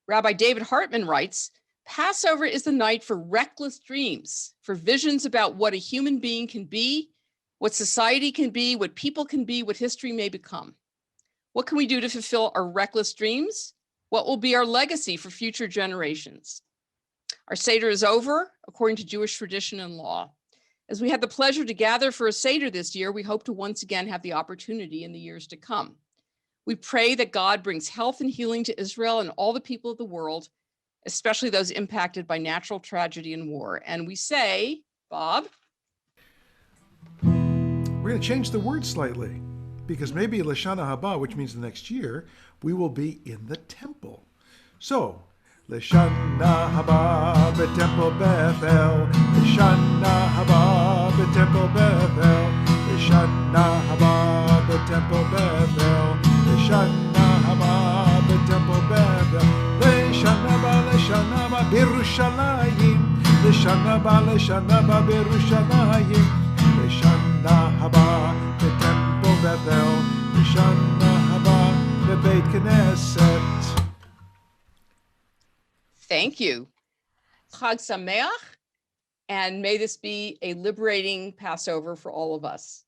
Rabbi David Hartman writes, Passover is the night for reckless dreams, for visions about what a human being can be, what society can be, what people can be, what history may become. What can we do to fulfill our reckless dreams? What will be our legacy for future generations? Our Seder is over, according to Jewish tradition and law. As we had the pleasure to gather for a Seder this year, we hope to once again have the opportunity in the years to come. We pray that God brings health and healing to Israel and all the people of the world, especially those impacted by natural tragedy and war. And we say, Bob? We're going to change the word slightly, because maybe Lashana Haba, which means the next year, we will be in the temple. So, Lashana Haba b'temple Bethel, Lashana Haba b'temple Bethel, Lashana Haba בטמפל בבל, לשנה הבאה בטמפל בבל, לשנה הבאה בירושלים, לשנה הבאה בירושלים, לשנה הבאה בטמפל בבל, לשנה הבאה בבית כנסת. Thank you. Chag Sameach, and may this be a liberating Passover for all of us.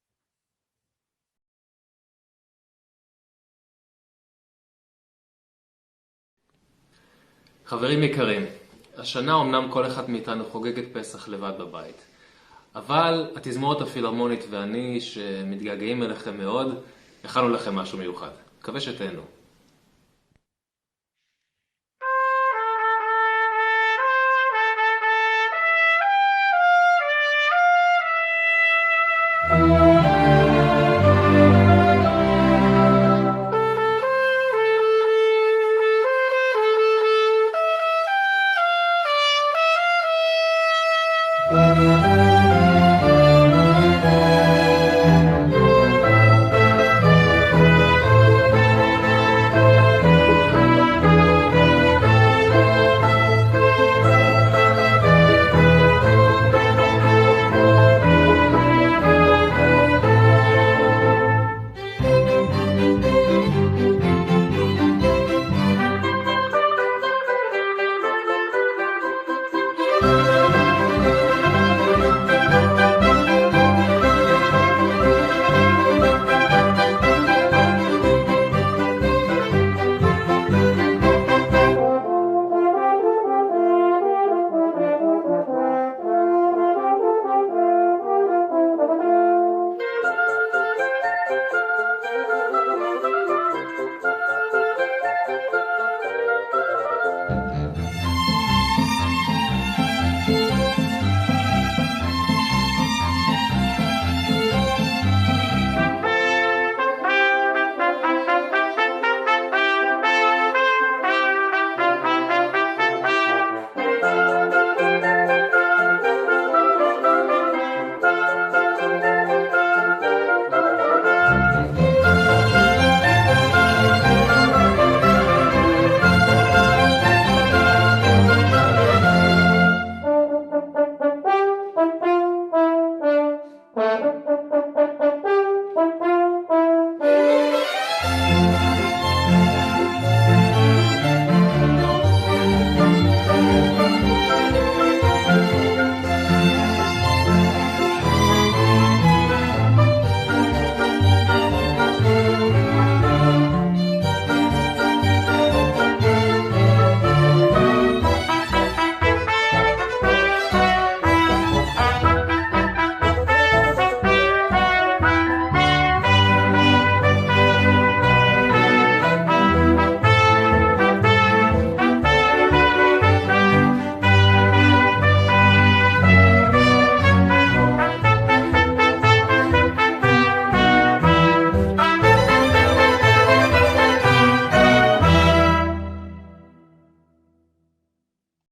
חברים יקרים, השנה אמנם כל אחד מאיתנו חוגג את פסח לבד בבית, אבל התזמורת הפילהרמונית ואני, שמתגעגעים אליכם מאוד, הכנו לכם משהו מיוחד. מקווה שתהנו. Thank you.